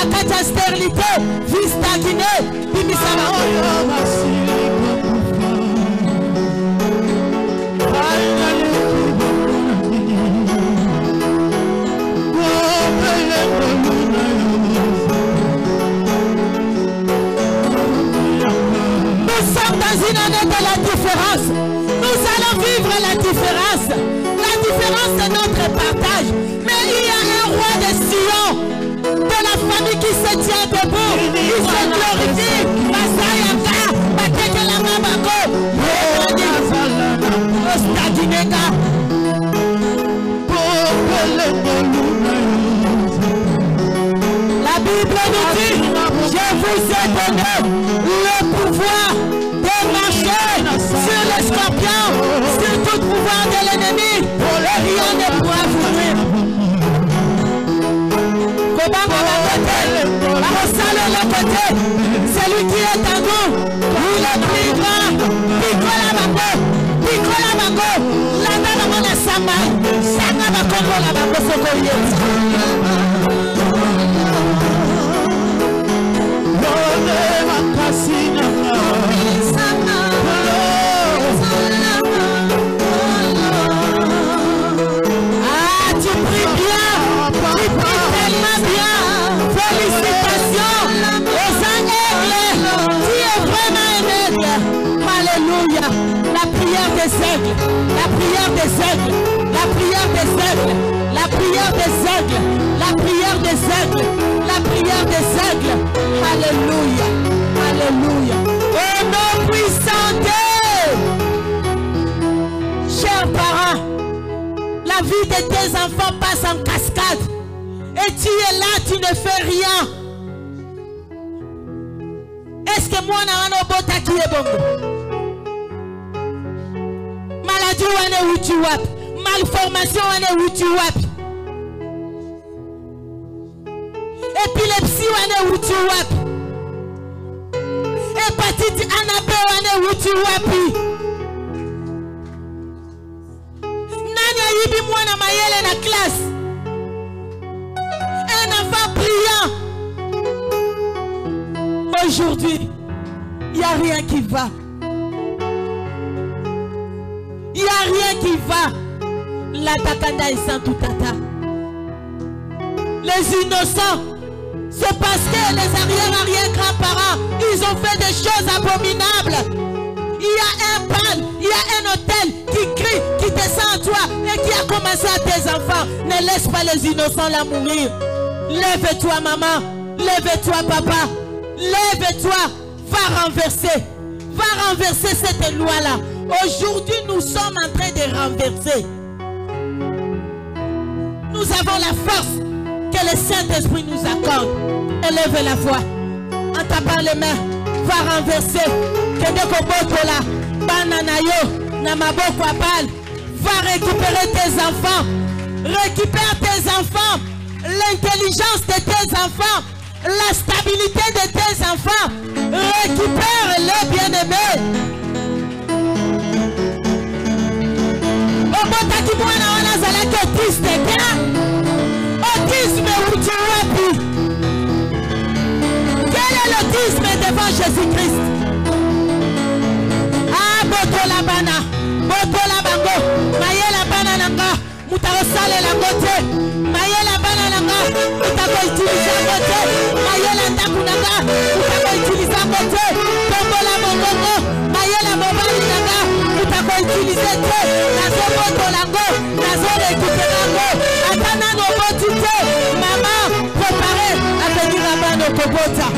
Bakata stérilité, vie stagnée, bimisama. Nous sommes dans une année de la différence. Nous allons vivre la différence. La différence c'est notre partage. Mais il y a un roi de Sion, de la famille qui se tient debout, qui se glorifie. Masayaka, Batekelanga Bako, Ostadineka. La Bible nous dit, je vous ai donné le pouvoir de marcher sur les scorpions, sur tout pouvoir de l'ennemi, et rien ne pourra vous nuire. Celui qui est en nous, il est plus grand. Picola Bango, Picola Bango, la dame la Sama, Sanga Bakongo la Bango Sokoye. Ah, tu pries bien, tu pries tellement bien. Félicitations aux aigles, tu es vraiment un aigle. Alléluia. La prière des aigles, la prière des aigles, la prière des aigles, la prière des aigles, la prière des aigles, la prière des aigles. Alléluia. Alléluia. Au nom puissant Dieu. Chers parents, la vie de tes enfants passe en cascade. Et tu es là, tu ne fais rien. Est-ce que moi, je suis qui est bon? Maladie, on est où tu wap? Malformation, on est où tu wap? Épilepsie, on est où tu wap? Hépatite Anabé, on est où tu wap? Nani yibi moi na mayele na classe? Un enfant brillant. Aujourd'hui, il n'y a rien qui va. Il n'y a rien qui va. La takanda est sans tout tata. Les innocents, c'est parce que les arrière-grands-parents, ils ont fait des choses abominables. Il y a un pan, il y a un hôtel qui crie, qui descend à toi et qui a commencé à tes enfants. Ne laisse pas les innocents là mourir. Lève-toi maman, lève-toi papa, lève-toi, va renverser cette loi-là. Aujourd'hui, nous sommes en train de renverser. Nous avons la force que le Saint-Esprit nous accorde. Élève la voix. En tapant les mains, va renverser. Va récupérer tes enfants. Récupère tes enfants. L'intelligence de tes enfants. La stabilité de tes enfants. Récupère les bien-aimés. Autisme où tu es. Quel est l'autisme devant Jésus-Christ? Ah, Botola Bana, Botola Bango, Mayela Bana Nanga, Mutarosale la Gote, Mayela Bana Nanga, Mutako utilisa Gote, Mayela Takunanga, Mutako utilisa Gote, Tombola Bongo, Mayela Mobali Nanga, Mutako utilisa Gote, Nazo Botolango, Nazo Récupérango, Atana no Botite, maman, préparez à venir à Bano Kobota.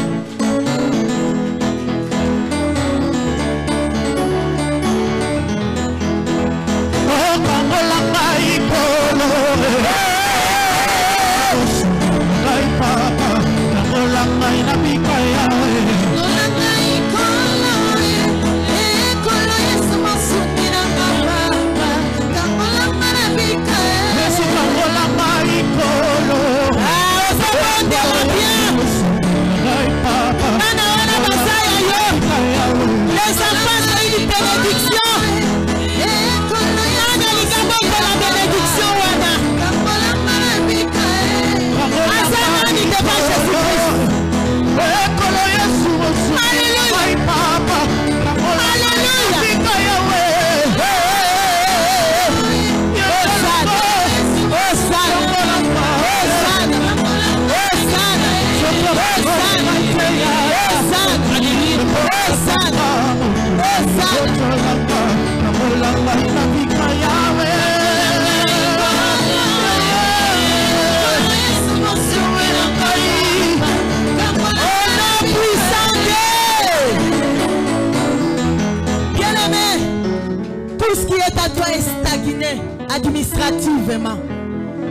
administrativement.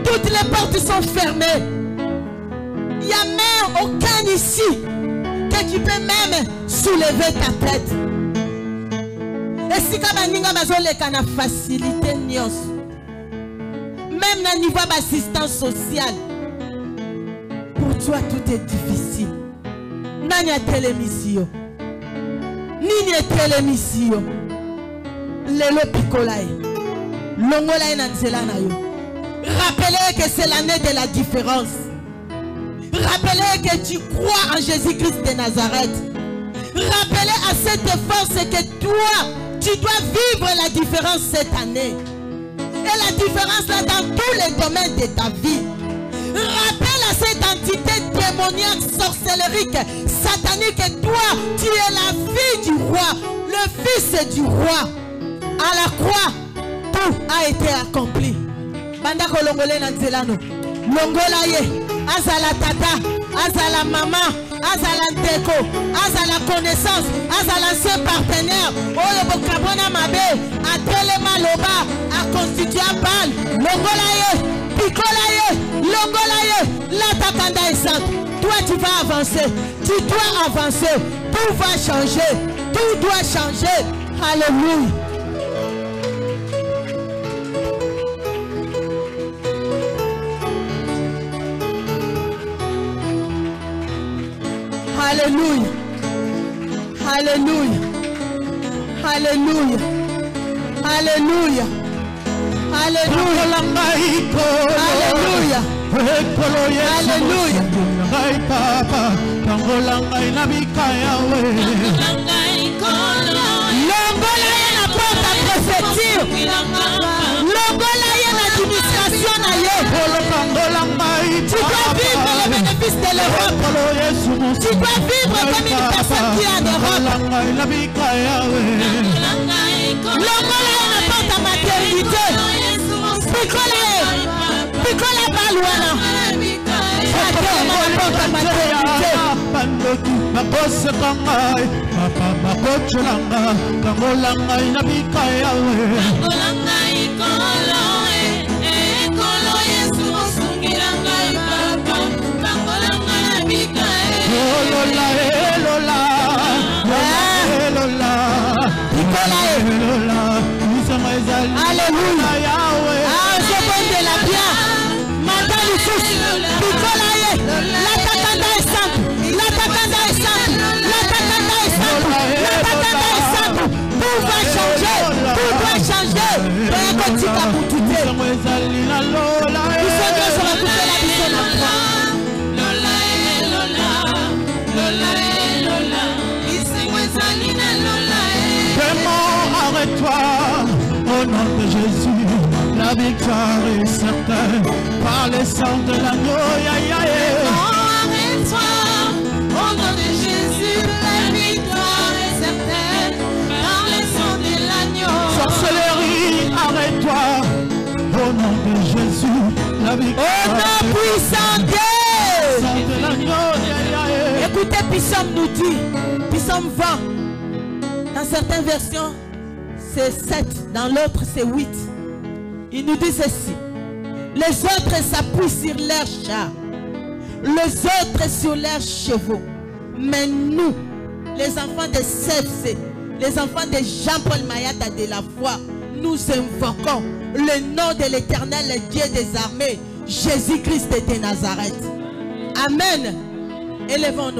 Toutes les portes sont fermées. Il n'y a même aucun ici que tu peux même soulever ta tête. Et si tu as une facilité, même au niveau d'assistance sociale, pour toi tout est difficile. Nanya télémission. Nini télémission. Lelo picolae. Longolae nanzela na yo. Rappelez que c'est l'année de la différence. Rappelez que tu crois en Jésus-Christ de Nazareth. Rappelez à cette force que toi, tu dois vivre la différence cette année. Et la différence là dans tous les domaines de ta vie. Rappelle à cette entité démoniaque, sorcellerique, satanique, et toi, tu es la fille du roi, le fils du roi. À la croix, tout a été accompli. Banda kolongole na nzelano. Longola ye, azala tata, azala maman, azala ndeko, azala connaissance, azala ce partenaire. Oyo bokabona mabe, atelema loba, a constitué bal. Longola ye, pikola ye, longola ye, la takanda est sainte. Toi tu vas avancer, tu dois avancer, tout va changer, tout doit changer. Alléluia. Alléluia. Alléluia. Alléluia. Alléluia. Alléluia. Alléluia. Alléluia. Longola na porte à prophétie. Longola na administration na yo. Tu dois vivre le bénéfice de l'Europe. Tu dois vivre comme une personne qui a d'Europe. Longola na porte à maternité. Picola balouana. Alléluia. Ah, je bon de la bien. Madame le fils. Picolaye. La takanda est simple. La takanda est simple. La takanda est simple. La takanda est simple. Tout va changer. Tout doit changer. Et quand tu vas pour tout dire. Nous sommes bien sur la coupe de la vision de la foi. Arrête-toi, au nom de Jésus, la victoire est certaine, par le sang de l'agneau, arrête-toi, au nom de Jésus, la victoire est certaine, par le sang de l'agneau. Sorcellerie, arrête-toi, au nom de Jésus, la victoire. Au nom puissant de l'agneau. Écoutez, Psaume nous dit, Psaume 20, dans certaines versions, c'est 7, dans l'autre c'est 8. Il nous dit ceci. Les autres s'appuient sur leurs chars, les autres sur leurs chevaux. Mais nous, les enfants de CFC, les enfants de Jean-Paul Mayata de la foi, nous invoquons le nom de l'Éternel, le Dieu des armées, Jésus-Christ de Nazareth. Amen. Élevons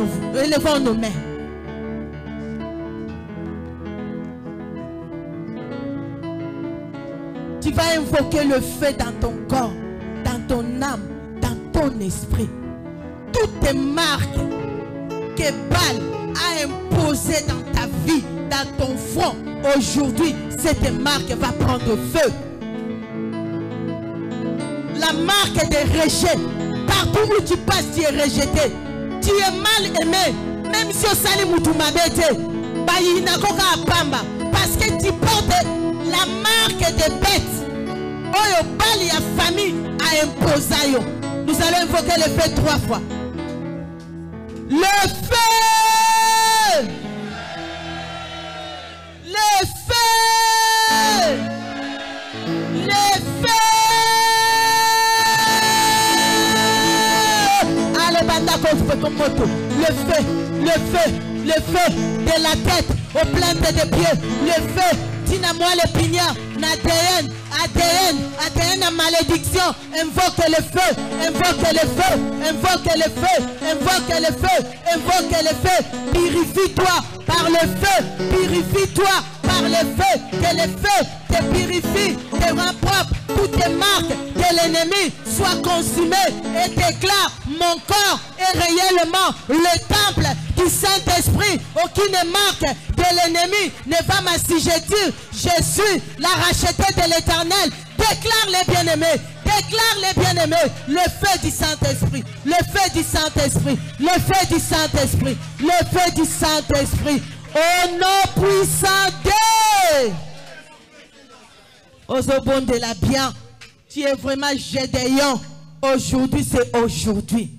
nos mains. Tu vas invoquer le feu dans ton corps, dans ton âme, dans ton esprit. Toutes les marques que Baal a imposées dans ta vie, dans ton front, aujourd'hui, cette marque va prendre feu. La marque de rejet, partout où tu passes, tu es rejeté. Tu es mal aimé, même si au salut Moutoumabete, parce que tu portes la marque des bêtes. Oyo bali ya famille a imposé. Nous allons invoquer le feu 3 fois. Le feu! Le feu! Le feu! moto. Le feu, le feu, le feu de la tête aux plantes des pieds. Le feu, tina-moi le pignard, ADN, ADN, ADN à malédiction. Invoque le feu, invoque le feu, invoque le feu, invoque le feu, invoque le feu. Purifie-toi par le feu, purifie-toi par le feu, que le feu te purifie, te rend propre. Toutes les marques de l'ennemi soient consumées et déclare: mon corps est réellement le temple du Saint-Esprit. Aucune marque de l'ennemi ne va m'assujettir. Je suis la rachetée de l'Éternel. Déclare les bien-aimés. Déclare les bien-aimés. Le feu du Saint-Esprit. Le feu du Saint-Esprit. Le feu du Saint-Esprit. Le feu du Saint-Esprit. Au nom puissant de... Ozobon de la bien. Tu es vraiment Gédéon. Aujourd'hui, c'est aujourd'hui.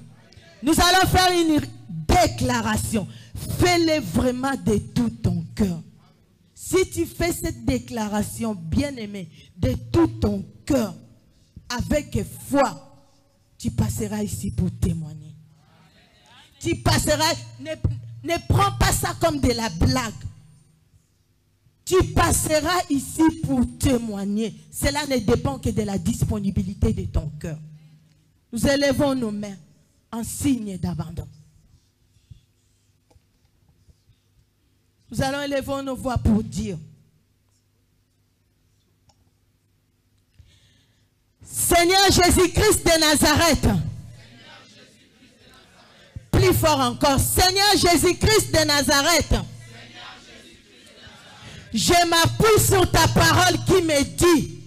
Nous allons faire une déclaration. Fais-le vraiment de tout ton cœur. Si tu fais cette déclaration, bien-aimé, de tout ton cœur, avec foi, tu passeras ici pour témoigner. Tu passeras, ne prends pas ça comme de la blague. Tu passeras ici pour témoigner. Cela ne dépend que de la disponibilité de ton cœur. Nous élevons nos mains en signe d'abandon. Nous allons élever nos voix pour dire: Seigneur Jésus-Christ de Nazareth. Plus fort encore: Seigneur Jésus-Christ de Nazareth. Je m'appuie sur ta parole qui me dit,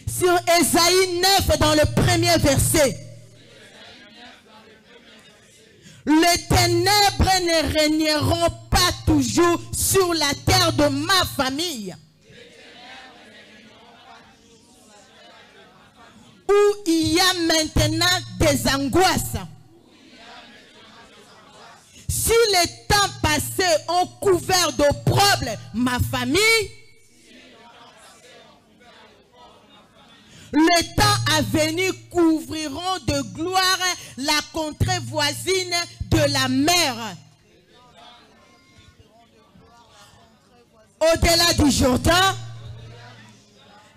sur Ésaïe 9 dans le premier verset, les ténèbres ne régneront pas toujours sur la terre de ma famille, où il y a maintenant des angoisses. Si les temps passés ont couvert d'opprobre ma famille, les temps à venir couvriront de gloire la contrée voisine de la mer. Au-delà du Jourdain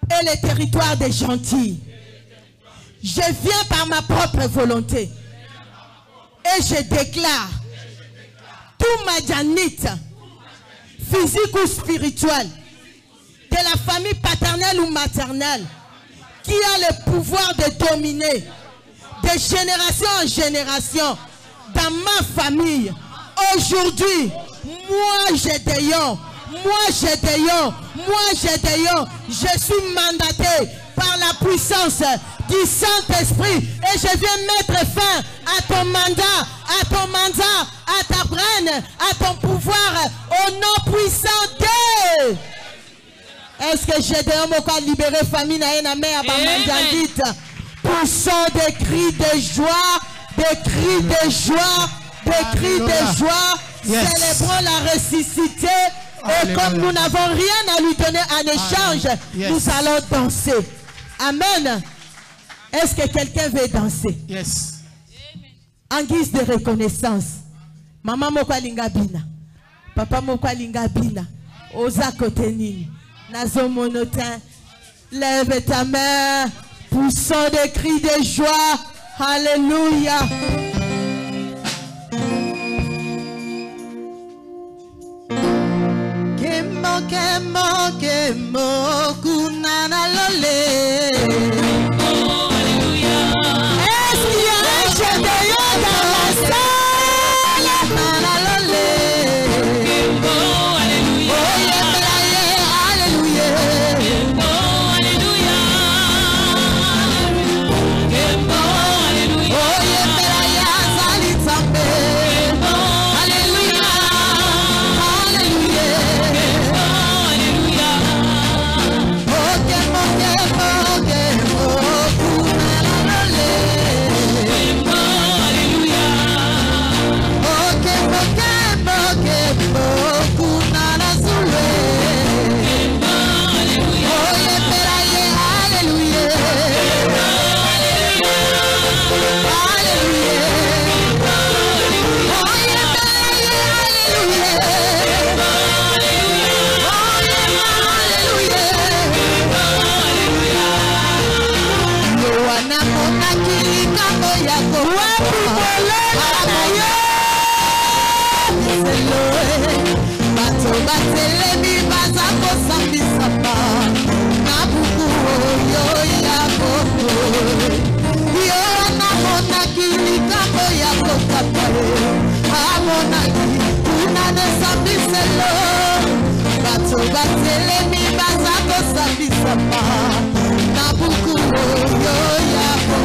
et les territoires des gentils. Je viens par ma propre volonté et je déclare: tout madianite, physique ou spirituel, de la famille paternelle ou maternelle, qui a le pouvoir de dominer de génération en génération dans ma famille, aujourd'hui, moi Gédéon, je suis mandaté par la puissance du Saint-Esprit et je viens mettre fin à ton mandat, à ta braine, à ton pouvoir, au nom puissant de... Est-ce que Gédéon m'a libéré famille na à Bamandjandite? Poussons des cris de joie, des cris de joie, des cris de joie. Yes. Célébrons la ressuscité. Et comme nous n'avons rien à lui donner en échange, nous allons danser. Amen. Est-ce que quelqu'un veut danser? Yes. En guise de reconnaissance. Maman moko lingabina. Papa moko lingabina. Oza kotenini. Nazo monotin. Lève ta main. Poussons des cris de joie. Alléluia. Kemo, kemo, kemo, kunana lole. batelemi baza kosambisama na buku oyo yako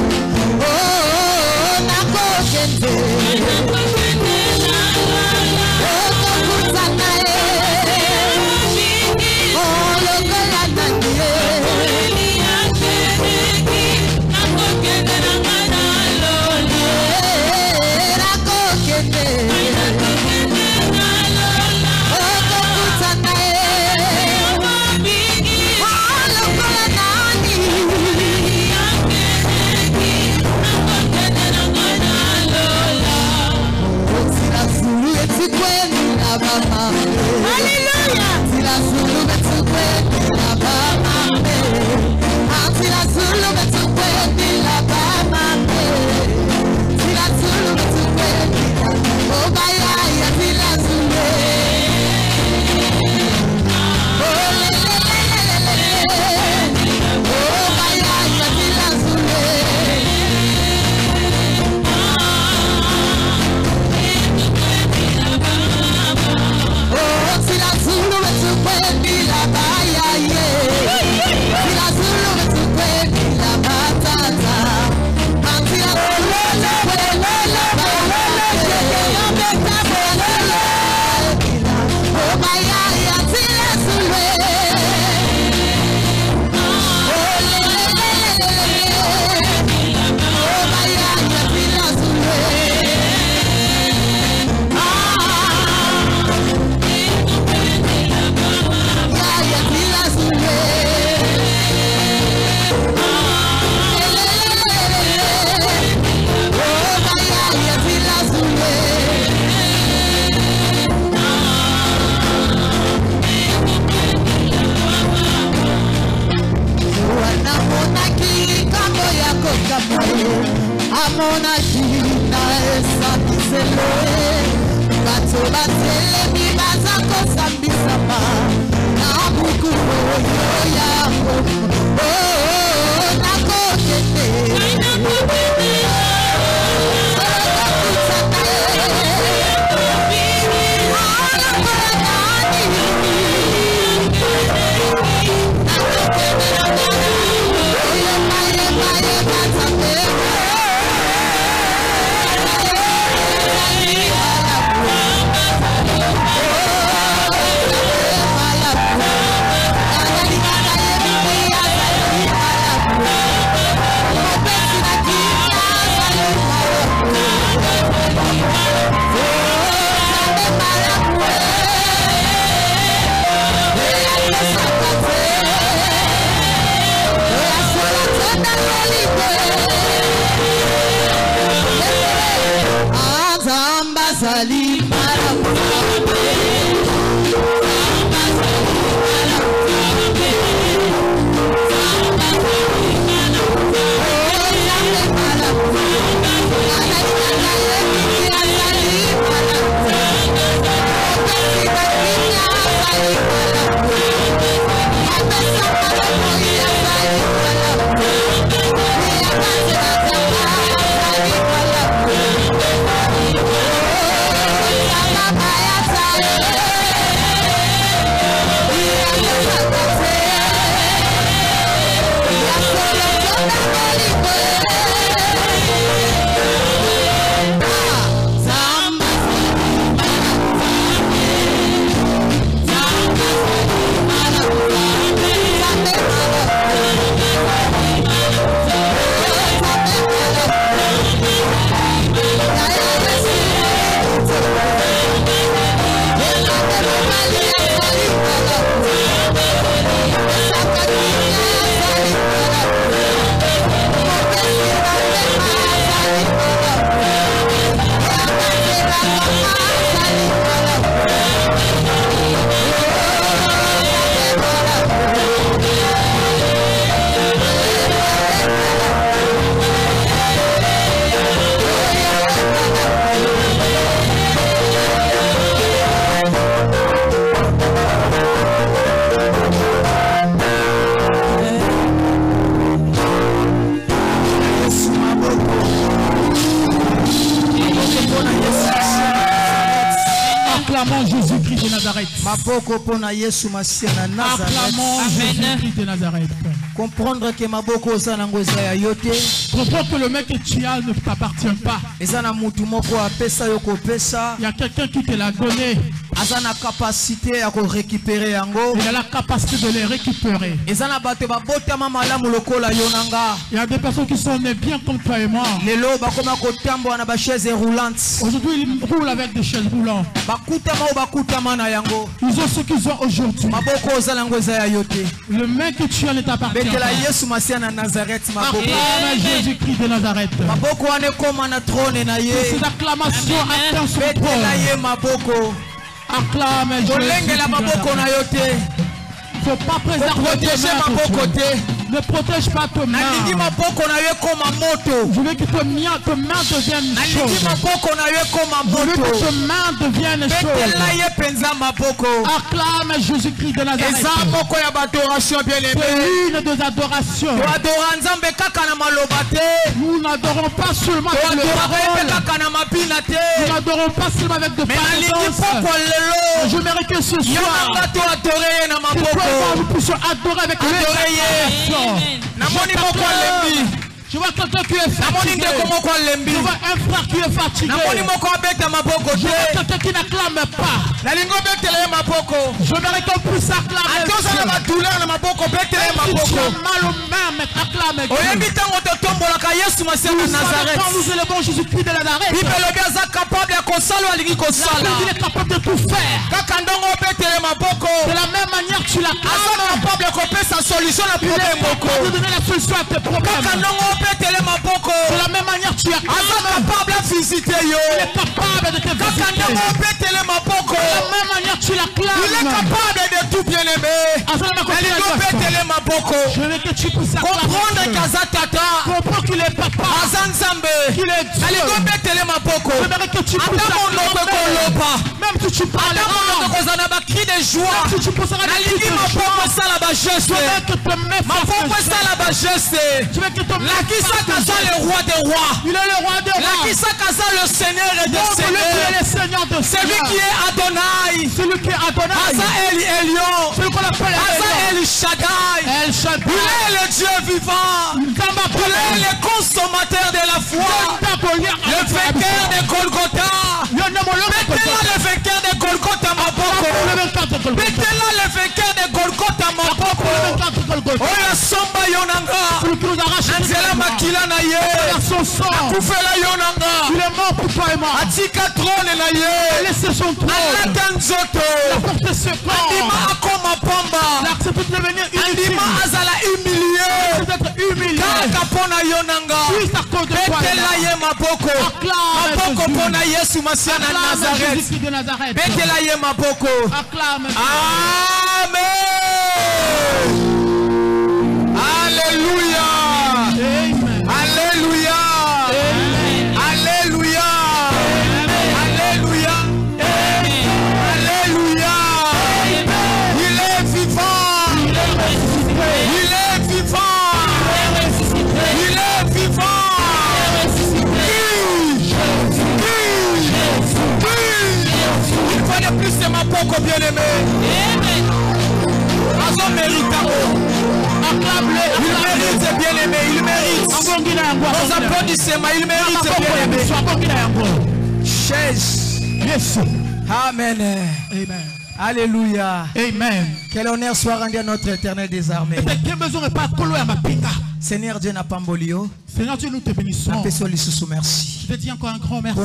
nakokende okokutana olokola nani Acclamons Jésus-Christ de Nazareth. Acclamons Jésus-Christ de Nazareth. Comprendre que maboko zanango za yote. Comprends que le mec que tu as ne t'appartient pas. Il y a quelqu'un qui te l'a donné. Azana capacité à récupérer yango. Il a la capacité de les récupérer. Il y a des personnes qui sont nées bien comme toi et moi. Aujourd'hui, ils roulent avec des chaises roulantes. Ils ont ce qu'ils ont aujourd'hui. Le mec que tu as ne t'appartient pas. Acclame Jésus-Christ de Nazareth. Ces acclamations atteignent son trône. Acclame Jésus-Christ de Nazareth. Il ne faut pas préserver tes mains. Ne protège pas tes mains. Je veux que tes mains deviennent chaudes. Je veux que tes mains deviennent chaudes. Acclame Jésus-Christ de Nazareth. C'est une des adorations. Nous n'adorons pas seulement avec le parole. Nous n'adorons pas seulement avec de paroles. Je mérite que ce soir, nous puissions adorer avec le je vois quelqu'un qui est fatigué. Je vois un frère qui est fatigué. Je vois quelqu'un qui n'acclame pas. Je voudrais qu'on puisse acclamer. Si tu as mal aux mains, mais acclame. Quand nous élevons Jésus-Christ de Nazareth, il est capable de tout faire. De la même manière que tu l'acclames, il est capable de donner la solution à tes problèmes. De la même manière tu es capable de visiter. Il est capable de te visiter. De la même manière tu l'acclames. Il est capable de tout bien aimer. Je veux que tu puisses comprendre qu'il est papa. Qu'il est Dieu. Je veux que tu puisses même si tu parles même si tu pousseras des cris de joie. Je veux que tes mains fassent je veux que ton main le roi des rois. Il est le roi des rois. Le Seigneur et des seigneurs. Celui qui est Adonai. Celui qui est Adonai. Celui qu'on appelle El Shaddai. Il est le Dieu vivant. Il est le consommateur de la foi. Le vainqueur de Golgotha. Mettez-là le vainqueur de Golgotha ma boko. Mettez-là le vainqueur de Golgotha ma boko. Oya somba yonanga. Angela makila na ye. Akufela yonanga. Il est mort pour toi et moi. Atika trône na ye. Laissez son trône. Alata nzoto. La porte se prend. Andima akoma pamba. L'accepte de devenir inutile. Andima azala humilié. D'être humilié. Kaka pona yonanga. Betela ye maboko. Maboko pona Yesu Masia na Nazareth. Betela ye maboko. Amen. Alléluia. Alléluia. Alléluia. Alléluia. Alléluia. Il est vivant. Il est vivant. Il est vivant. Il fallait plus de ma poco bien-aimé. Azon mérite. Acclame-le. Il mérite bien-aimé. Il mérite. Nos applaudissements. Il mérite bien-aimé. Chaise. Yes. Amen. Amen. Alléluia. Amen. Quel honneur soit rendu à notre éternel des armées. Seigneur Dieu n'a pas embolio. Seigneur Dieu, nous te bénissons. Merci. Je te dis encore un grand merci.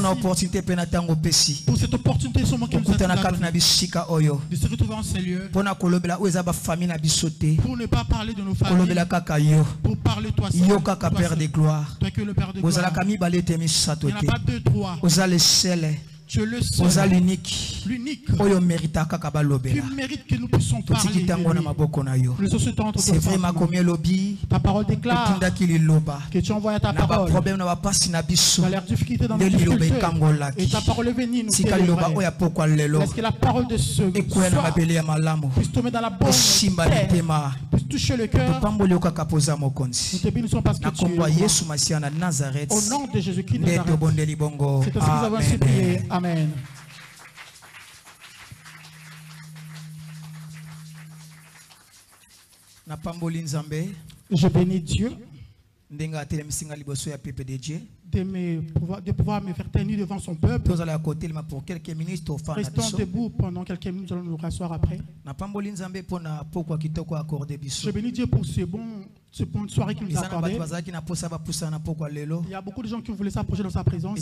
Pour cette opportunité seulement que nous avons de se retrouver en ces lieux. Pour ne pas parler de nos familles. Pour parler toi seul. Toi Père de gloire. Toi que le Père de gloire. Il n'y en a pas deux, trois. Tu es le seul, l'unique, qui mérite que nous puissions parler de lui. C'est vrai, ta parole déclare que tu envoies ta parole dans l'air difficulté, dans les difficultés, et ta parole est venue nous délivrer. Est-ce que la parole de ce soir puisse tomber dans la bonne terre, puisse toucher le cœur. Nous te bénissons parce que tu es au nom de Jésus-Christ de Nazareth. C'est ainsi que nous avons ainsi prié. Amen. Je bénis Dieu de pouvoir me faire tenir devant son peuple. Restons debout pendant quelques minutes, nous allons nous rasseoir après. Je bénis Dieu pour ce bonne soirée qu'il nous a accordé. Il y a beaucoup de gens qui voulaient s'approcher dans sa présence,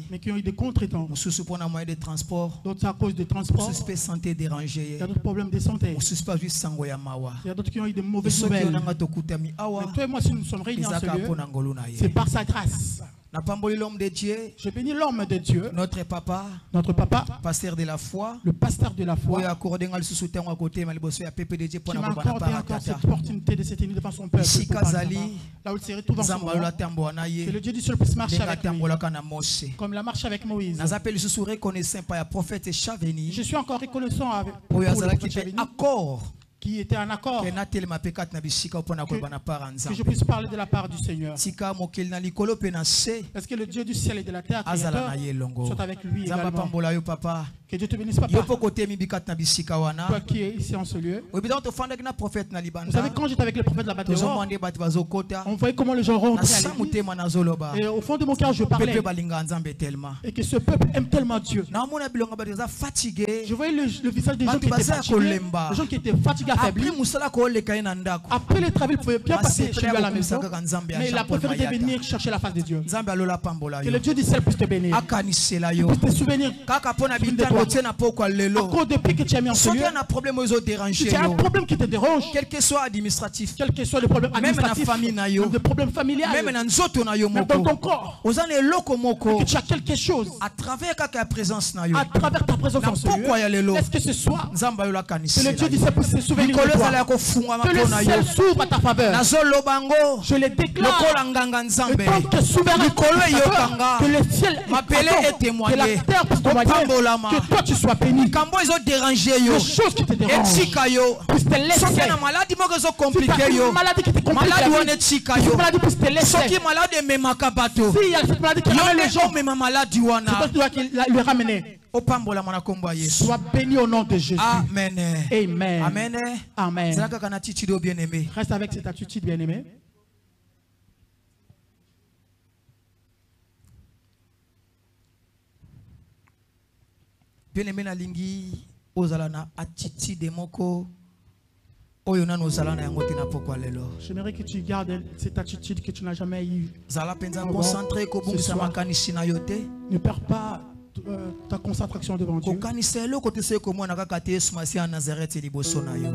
mais qui ont eu des contre-temps. D'autres à cause de transport. Il y a d'autres problèmes de santé. Il y a d'autres qui ont eu de mauvaises nouvelles. Mais toi et moi, si nous sommes réunis en ce lieu, c'est par sa grâce. Je bénis l'homme de Dieu, notre papa, pasteur de la foi, le pasteur de la foi, qui m'a accordé encore cette opportunité de se tenir devant son peuple. Là où il se retrouve en ce moment, que le Dieu du ciel puisse marcher avec lui, comme il a marché avec Moïse. Je suis encore reconnaissant pour le prophète Chaveni, qui était en accord, que je puisse parler de la part du Seigneur. Est-ce que le Dieu du ciel et de la terre créateur soit avec lui également? Que Dieu te bénisse, papa. Toi qui es ici en ce lieu. Vous savez, quand j'étais avec le prophète là-bas dehors, on voyait comment les gens rentraient à l'église. Et au fond de mon cœur, je parlais. Et que ce peuple aime tellement Dieu. Je voyais le visage des gens qui étaient fatigués. Les gens qui étaient fatigués, affaiblis. Après les travaux, il pouvait bien passer chez lui à la maison. Mais il a préféré venir chercher la face de Dieu. Que le Dieu du ciel puisse te bénir. Puisse te souvenir. À cause depuis que tu as mis en ce lieu, si tu as un problème qui te dérange, quel que soit administratif, quel que soit le problème administratif, même le problème familial, même dans ton corps, que tu as quelque chose à travers ta présence en ce lieu, est-ce que ce soit que le Dieu du ciel puisse se souvenir de toi, que le ciel s'ouvre à ta faveur? Je le déclare en tant que souverain, que le ciel que la terre puisse témoigner, que toi tu sois béni. Les choses qui te dérangent puissent te laisser. Si tu as une maladie qui te complique, une maladie puisse te laisser. S'il y a cette maladie qui ramène les gens, c'est toi qui dois lui ramener. Sois béni au nom de Jésus. Amen. Amen. Amen. Amen. Reste avec cette attitude, bien-aimé. Bien-aimé nalingi ozala na attitude moko oyo nano ozala na yango tina pokwa lelo. J'aimerais que tu gardes cette attitude que tu n'as jamais eu. Zala penza concentré ko bungisa makanisi na yote. Ne perds pas ta concentration devant Dieu. Ko kanisa lo kote se ko mwana kaka te Yesu Masiya na Nazareth liboso na yo.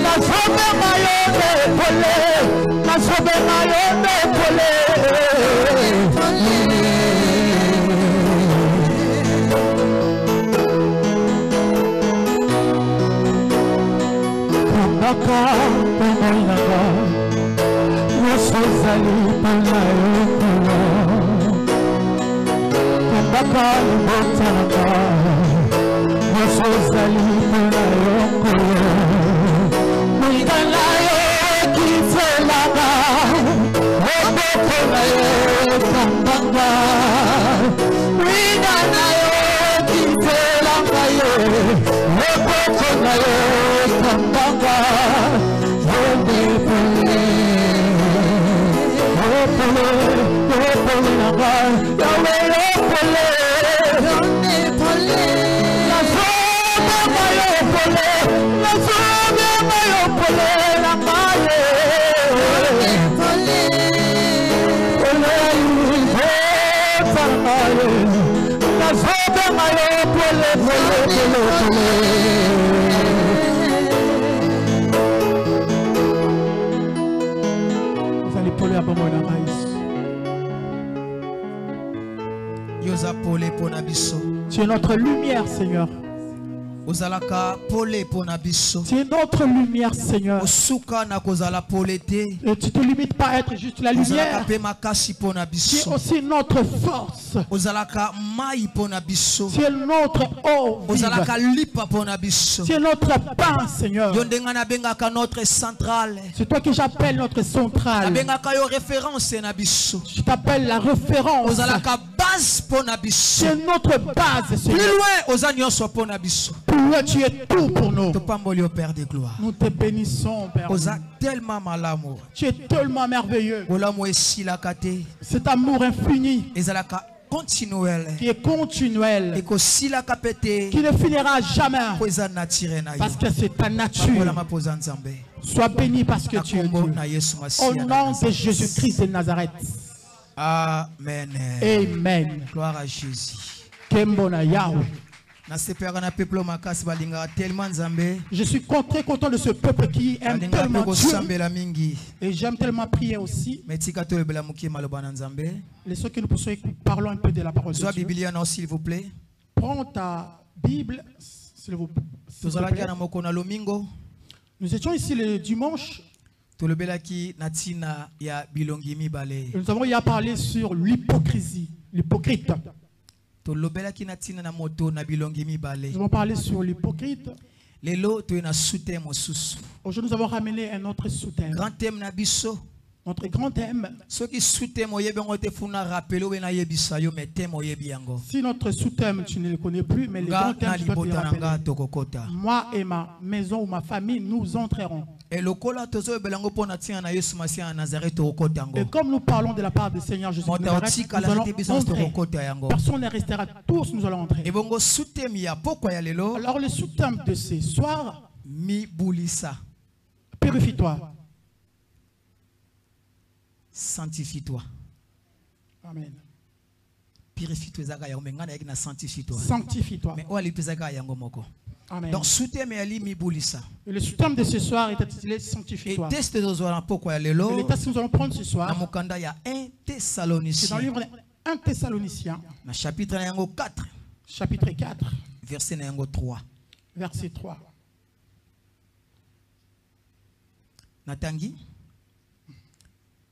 La Tu es notre lumière, Seigneur. Tu es notre lumière, Seieur. Et tu ne te limites pas à être juste la lumière. Tu es aussi notre force. Tu es notre eau vive. Tu es notre pain, Seigneur. C'est toi que j'appelle notre centrale. Je t'appelle la référence. Tu es notre base, Seigneur. Plus loin, tu es tout pour nous. Nous te bénissons, Père. Tu es tellement merveilleux. Cet amour infini qui est continuel, qui ne finira jamais, parce que c'est ta nature. Sois béni parce que tu es Dieu. Au nom de Jésus-Christ de Nazareth. Amen. Amen. Gloire à Jésus. Kembona Yahweh. Je suis très content de ce peuple qui aime tellement Dieu. Et j'aime tellement prier aussi. Les ceux que nous pouvons écouter, parlons un peu de la parole de Dieu. S'il vous plaît. Prends ta Bible, s'il vous plaît. Nous étions ici le dimanche. Nous avons y parlé sur l'hypocrisie, l'hypocrite. Nous avons parlé sur l'hypocrite. Aujourd'hui, nous avons ramené un autre sous-thème. Notre grand thème. Si notre sous-thème, tu ne le connais plus, mais les grands thèmes, tu dois te rappeler. Moi et ma maison ou ma famille, nous entrerons. Et comme nous parlons de la part du Seigneur Jésus de Nazareth, nous allons entrer. Personne ne restera, tous nous allons entrer. Alors le sous-thème de ce soir, purifie-toi. Sanctifie-toi. Amen. Purifie-toi. Sanctifie-toi. Amen. Donc, le sous-thème de ce soir est intitulé Sanctifie-toi. Et le texte que nous allons prendre ce soir, c'est dans le livre 1 Thessaloniciens, chapitre 4, verset 3. Verset 3. Natangi,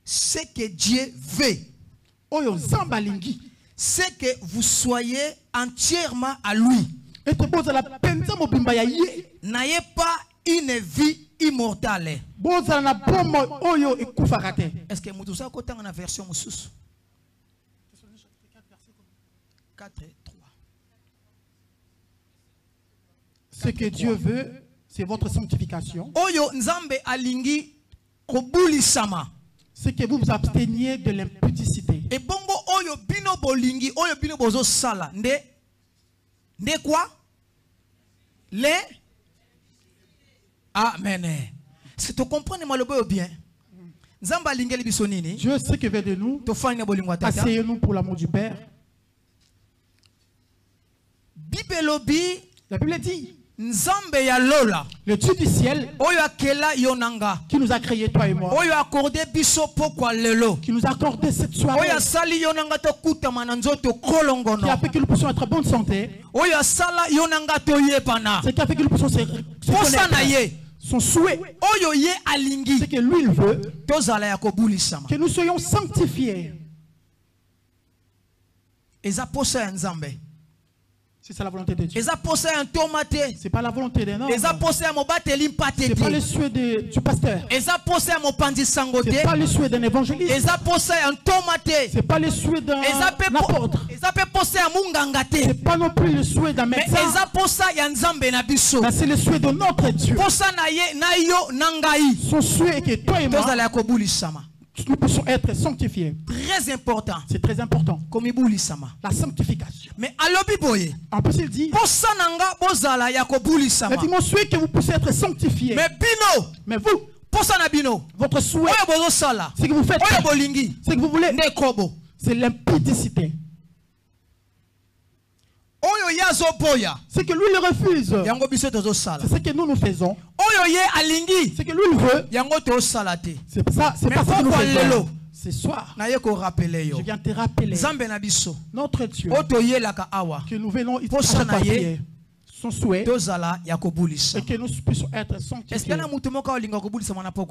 ce que Dieu veut, c'est que vous soyez entièrement à lui. N'ayez pas une vie immortelle. Est-ce que vous avez une version 4 et 3. Ce que Dieu veut, c'est votre sanctification. C'est que vous vous absteniez de l'impudicité. Et bongo oyo bino bolingi, oyo bino bozo sala. Ne quoi? Amen. Si tu comprends le bien. Dieu sait que veut de nous. Asseyez-nous pour l'amour du Père. La Bible dit Nzambe ya lola. Le Dieu du ciel Oyo akela yonanga. qui nous a créé toi et moi. Oyo accordé biso pokwa lelo. Qui nous a accordé cette soirée. Oyo sali yonanga to kutama na nzoto kolongono. Qui a fait que nous puissions être en bonne santé. Oyo sala yonanga to yepana. C'est qui a fait que nous puissions se connaître. Son souhait, Oyo ye alingi. C'est que lui il veut Tozala ya kobulisama. que nous soyons sanctifiés. Eza posa ya Nzambe. C'est ça la volonté de Dieu. C'est pas la volonté des hommes. C'est pas le souhait du pasteur. C'est pas le souhait d'un évangéliste. C'est pas le souhait d'un apôtre. C'est pas non plus le souhait d'un médecin. Mais c'est le souhait de notre Dieu. Son souhait est que toi et moi nous puissions être sanctifiés. Très important. C'est très important. La sanctification. Mais en plus il dit, il dit mon souhait que vous puissiez être sanctifiés. Mais vous, votre souhait, c'est que vous faites, c'est que vous voulez, c'est l'impudicité. C'est que lui le refuse. C'est ce que nous faisons. C'est que lui le veut. C'est ça, c'est pas ça que nous faisons. Ce soir, je viens te rappeler notre Dieu que nous venons ici à chaque prière. Son souhait et que nous puissions être sanctifiés. Y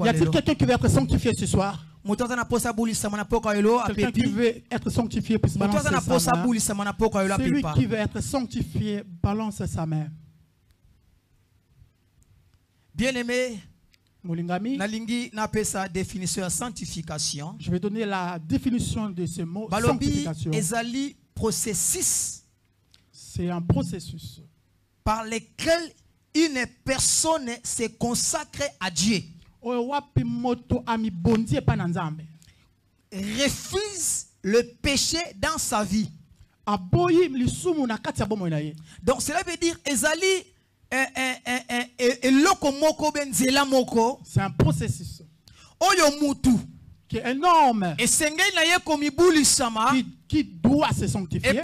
a-t-il quelqu'un qui veut être sanctifié ce soir? Quelqu'un qui veut être sanctifié puisse balancer sa main. Celui qui veut être sanctifié balance sa main. Bien-aimé, Molingami, sanctification. Je vais donner la définition de ce mot sanctification. C'est un processus par lequel une personne se consacre à Dieu, refuse le péché dans sa vie. Donc cela veut dire c'est un processus qui est énorme, qui doit se sanctifier,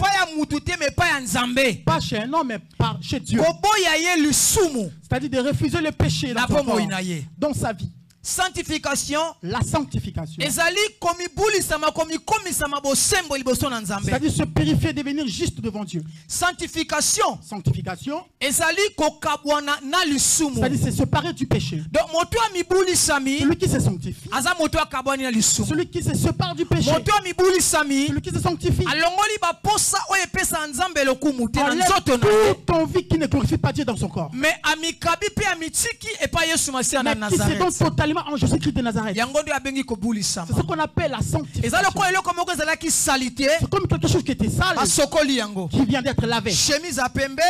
pas chez un homme mais chez Dieu, c'est-à-dire de refuser le péché dans son corps, dans sa vie. Sanctification, la sanctification, c'est-à-dire se purifier, devenir juste devant Dieu. Sanctification, c'est-à-dire se séparer du péché. Donc celui qui se sanctifie, celui qui se sépare du péché, celui qui se sanctifie, toute envie qui ne glorifie pas Dieu dans son corps, mais qui se donne totalement en Jésus-Christ de Nazareth. C'est ce qu'on appelle la sanctification. C'est comme quelque chose qui était sale, qui vient d'être lavé.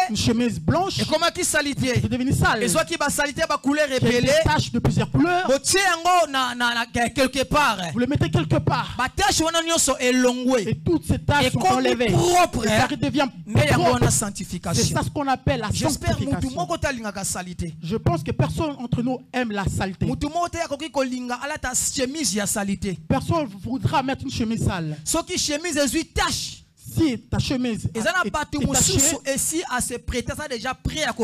Une chemise blanche qui est devenue sale, qui a des taches de plusieurs couleurs. Vous le mettez quelque part et toutes ces taches sont enlevées et ça devient propre. C'est ça ce qu'on appelle la sanctification. Je pense que personne entre nous aime la saleté. Personne ne voudra mettre une chemise sale. Si ta chemise est tachée, il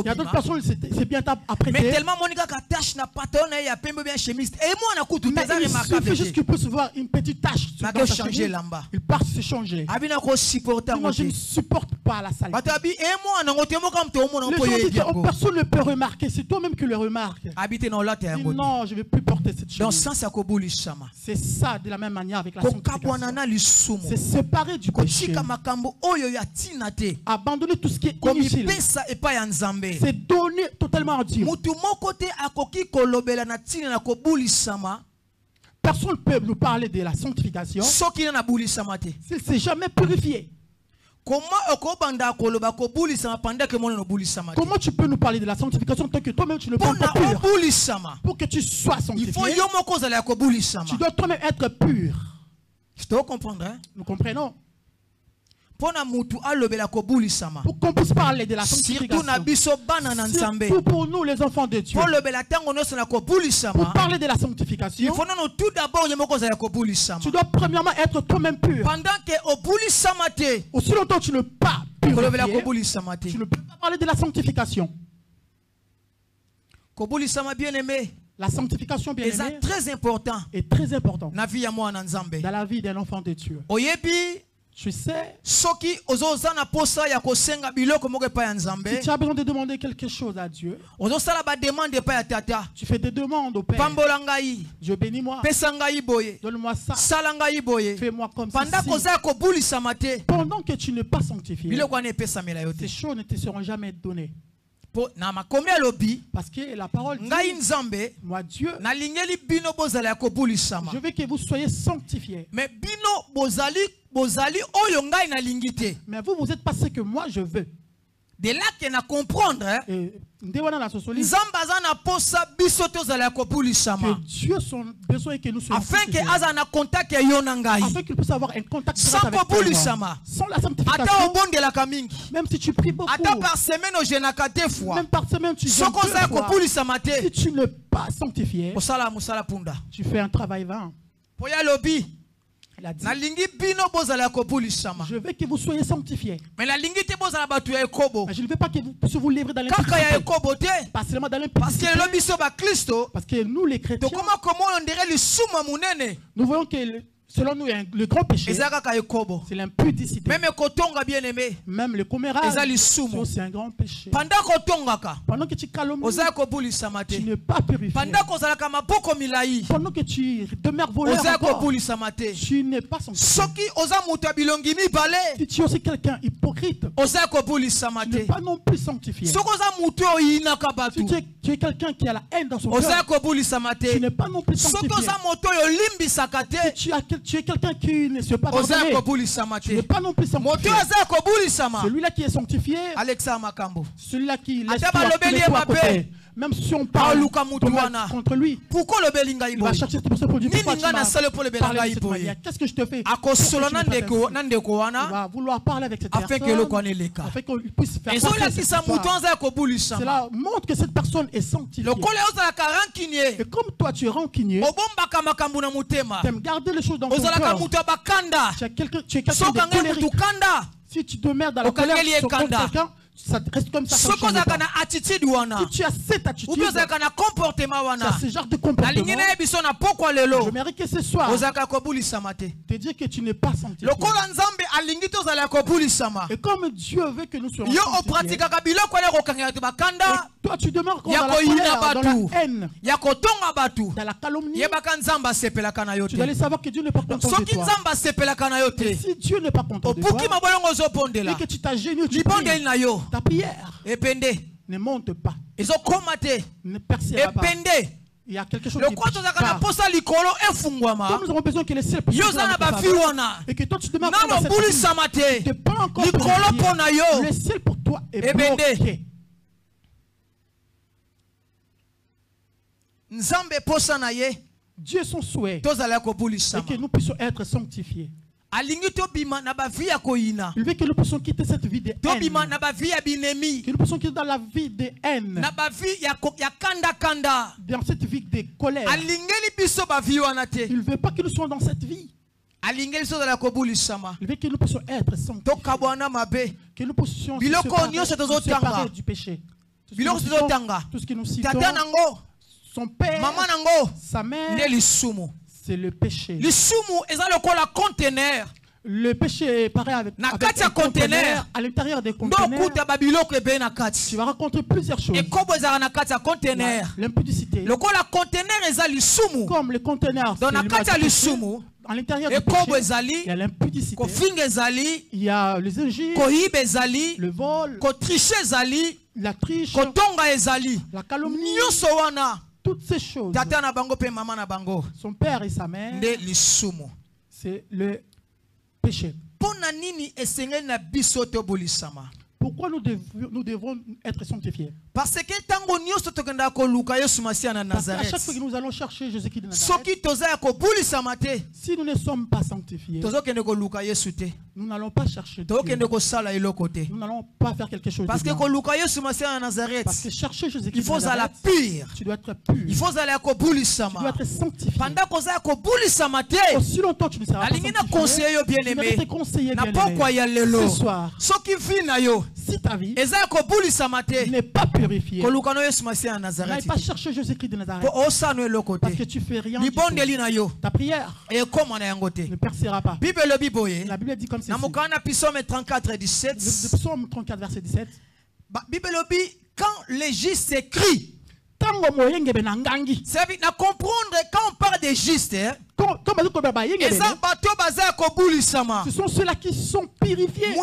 y a d'autres personnes qui c'est bien apprêté. Mais tellement il suffit juste qu'il puisse voir une petite tache sur ta chemise. Il part se changer. Moi je ne supporte pas la saleté. Les gens disent, personne ne peut remarquer. C'est toi-même qui le remarques. Non, je ne vais plus porter cette chemise. C'est ça de la même manière avec la sanctification. C'est séparer du péché. Abandonner tout ce qui est inutile. C'est donner totalement à Dieu. Personne ne peut nous parler de la sanctification s'il ne s'est jamais purifié. Comment tu peux nous parler de la sanctification tant que toi-même tu ne peux pas pur? Pour que tu sois sanctifié, tu dois toi-même être pur. Je dois comprendre. Nous comprenons. Pour qu'on puisse parler de la sanctification, surtout pour nous les enfants de Dieu, pour parler de la sanctification, tu dois premièrement être toi-même pur. Aussi longtemps que tu ne pas purifié, tu ne peux pas parler de la sanctification. La sanctification, bien aimé, est très important dans la vie d'un enfant de Dieu. Tu sais, si tu as besoin de demander quelque chose à Dieu, tu fais des demandes au Père. Dieu bénis-moi, donne-moi ça, fais-moi comme ça. Pendant que tu n'es pas sanctifié, ces choses ne te seront jamais données. Parce que la parole dit, moi Dieu, je veux que vous soyez sanctifiés. Mais vous êtes pas ce que moi je veux. De là qu'on a comprendre que Dieu son besoin que nous soyons afin qu'il puisse avoir un contact avec moi. Sans la sanctification, même si tu pries beaucoup, même par semaine tu jeûnes 2 fois, si tu n'es pas sanctifié, tu fais un travail vain. Je veux que vous soyez sanctifiés. Mais je ne veux pas que vous puissiez vous livrer dans l'impudicité. Pas seulement dans l'impudicité. Parce que nous les chrétiens, nous voyons que selon nous, le grand péché, c'est l'impudicité. Même le commérage, c'est un grand péché. Pendant que tu calomnies, tu n'es pas purifié. Pendant que tu demeures voleur encore, tu n'es pas sanctifié. Si tu es aussi quelqu'un hypocrite, tu n'es pas non plus sanctifié. Si tu es quelqu'un qui a la haine dans son cœur, tu n'es pas non plus sanctifié. Si tu es quelqu'un qui ne se pas pardonné, tu n'es pas non plus sanctifié. Celui-là qui est sanctifié, celui-là qui laisse côté. Même si on parle contre lui, il va chercher tout ça pour dire pourquoi tu m'as parlé de cette manière. Qu'est-ce que je te fais? Il va vouloir parler avec cette personne afin qu'il puisse faire cela montre que cette personne est sanctifiée. Et comme toi tu es rancunier, tu aimes garder les choses dans ton cœur, tu es quelqu'un de colérique. Si tu demeures dans la colère sur quelqu'un, ça reste comme ça. Si tu as cette attitude, tu as ce genre de comportement, j'aimerais que ce soir te dire que tu n'es pas sanctifié. Et comme Dieu veut que nous soyons sanctifiés, toi tu demeures dans la colère, dans la haine, dans la calomnie, tu dois savoir que Dieu n'est pas content de toi. Et si Dieu n'est pas content de toi, et que tu t'as gêné, tu pries, ta prière ne monte pas, ne persévère pas. Il y a quelque chose qui part. Comme nous avons besoin que les ciels puissent et que toi tu demeures dans cette vie, tu n'es pas encore purifié. Le ciel pour toi est bloqué. Dieu son souhait et que nous puissions être sanctifiés. Il veut que nous puissions quitter cette vie de haine. Que nous puissions quitter dans la vie de haine. Dans cette vie de colère. Il ne veut pas que nous soyons dans cette vie. Il veut que nous puissions être sanctifiés. Que nous puissions se séparer du péché. Tout ce que nous citons, son père, sa mère, c'est le péché. Le péché est pareil avec un conteneur. À l'intérieur des conteneurs, tu vas rencontrer plusieurs choses. L'impudicité. Comme le conteneur, à l'intérieur du péché, il y a l'impudicité, il y a les injures, le vol, la triche, la calomnie. Toutes ces choses, son père et sa mère, c'est le péché. Pourquoi nous devons être sanctifiés? Parce que à chaque fois que nous allons chercher Jésus-Christ de Nazareth, si nous ne sommes pas sanctifiés, Nous n'allons pas chercher Dieu. Nous n'allons pas faire quelque chose parce de bien. Parce que chercher Jésus-Christ il faut aller pire. Tu dois être pur. Il faut aller tu dois être sanctifié. Aussi longtemps tu ne seras pas sanctifié, tu mérites tes conseillers bien-aimés. Ce soir, si ta vie n'est pas purifiée, n'aille pas chercher Jésus-Christ de Nazareth. Parce que tu fais rien du tout. Ta prière ne percera pas. La Bible dit comme ceci. Le psaume 34, 17. Le psaume 34, verset 17. Quand les justes s'écrient, c'est à comprendre quand on parle des justes, ce sont ceux-là qui sont purifiés.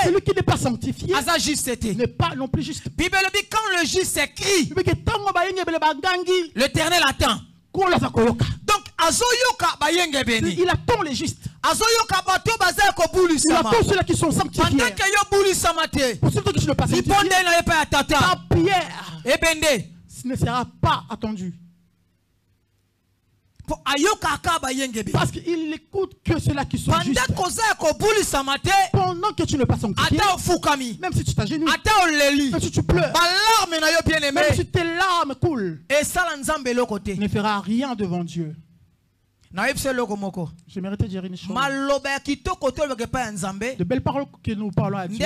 Celui qui n'est pas sanctifié n'est pas non plus juste. Quand le juste s'écrit, l'Éternel attend. Donc, il attend les justes. Il attend ceux-là qui sont sanctifiés. Pour ceux qui ne sont pas sanctifiés, ta prière ne sera pas attendue. Parce qu'il n'écoute que ceux-là qui sont justes. Pendant que tu n'es pas sanctifié, même si tu t'agenouilles, même si tu pleures, même si tes larmes coulent, ne fera rien devant Dieu. J'aimerais te dire une chose. De belles paroles que nous parlons à Dieu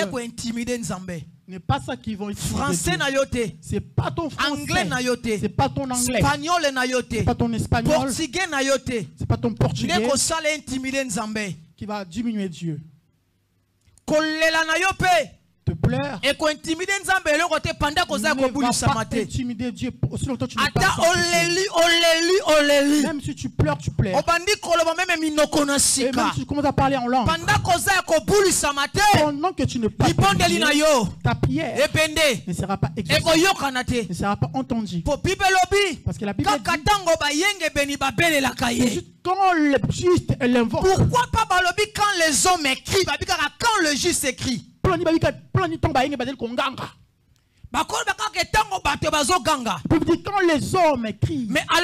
n'est pas ça qui vont français. C'est pas ton français. Anglais. C'est pas ton anglais. Espagnol. C'est pas ton espagnol. Portugais. C'est pas ton portugais qui va diminuer Dieu. Te pleure. Et qu'on intimide Nzambe pendant qu'on a intimider Dieu aussi longtemps tu n'es pas sanctifié. Même si tu pleures, tu pleures. Et même si tu commences à parler en langue. Pendant que tu ne pas ta prière ne sera pas exaucée, ne sera pas entendue. Parce que la Bible dit quand le juste l'invoque. Pourquoi pas quand les hommes écrivent, quand le juste écrit? Quand les hommes écrivent, mais ils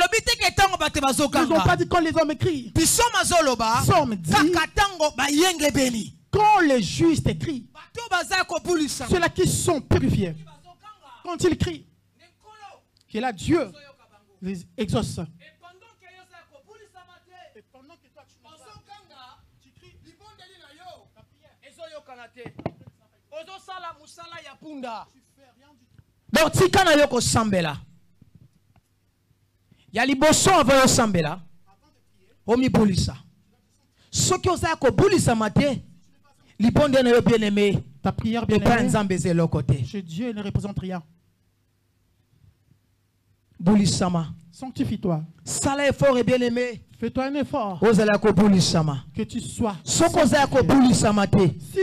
n'ont pas dit quand les hommes écrivent. Psaume dit quand les justes écrivent, ceux-là qui sont purifiés, quand ils crient, que là Dieu les exauce. Et pendant que toi tu cries, donc tika na yoko sambela ya liboso avant sambela omi bolisa soki oza ko bolisa mate libonde na yo bien aimé ta prière bien aimée chez Dieu ne représente rien. Bolisama sanctifie-toi. Sala effort et bien aimé. Fais-toi un effort. Que tu sois. Si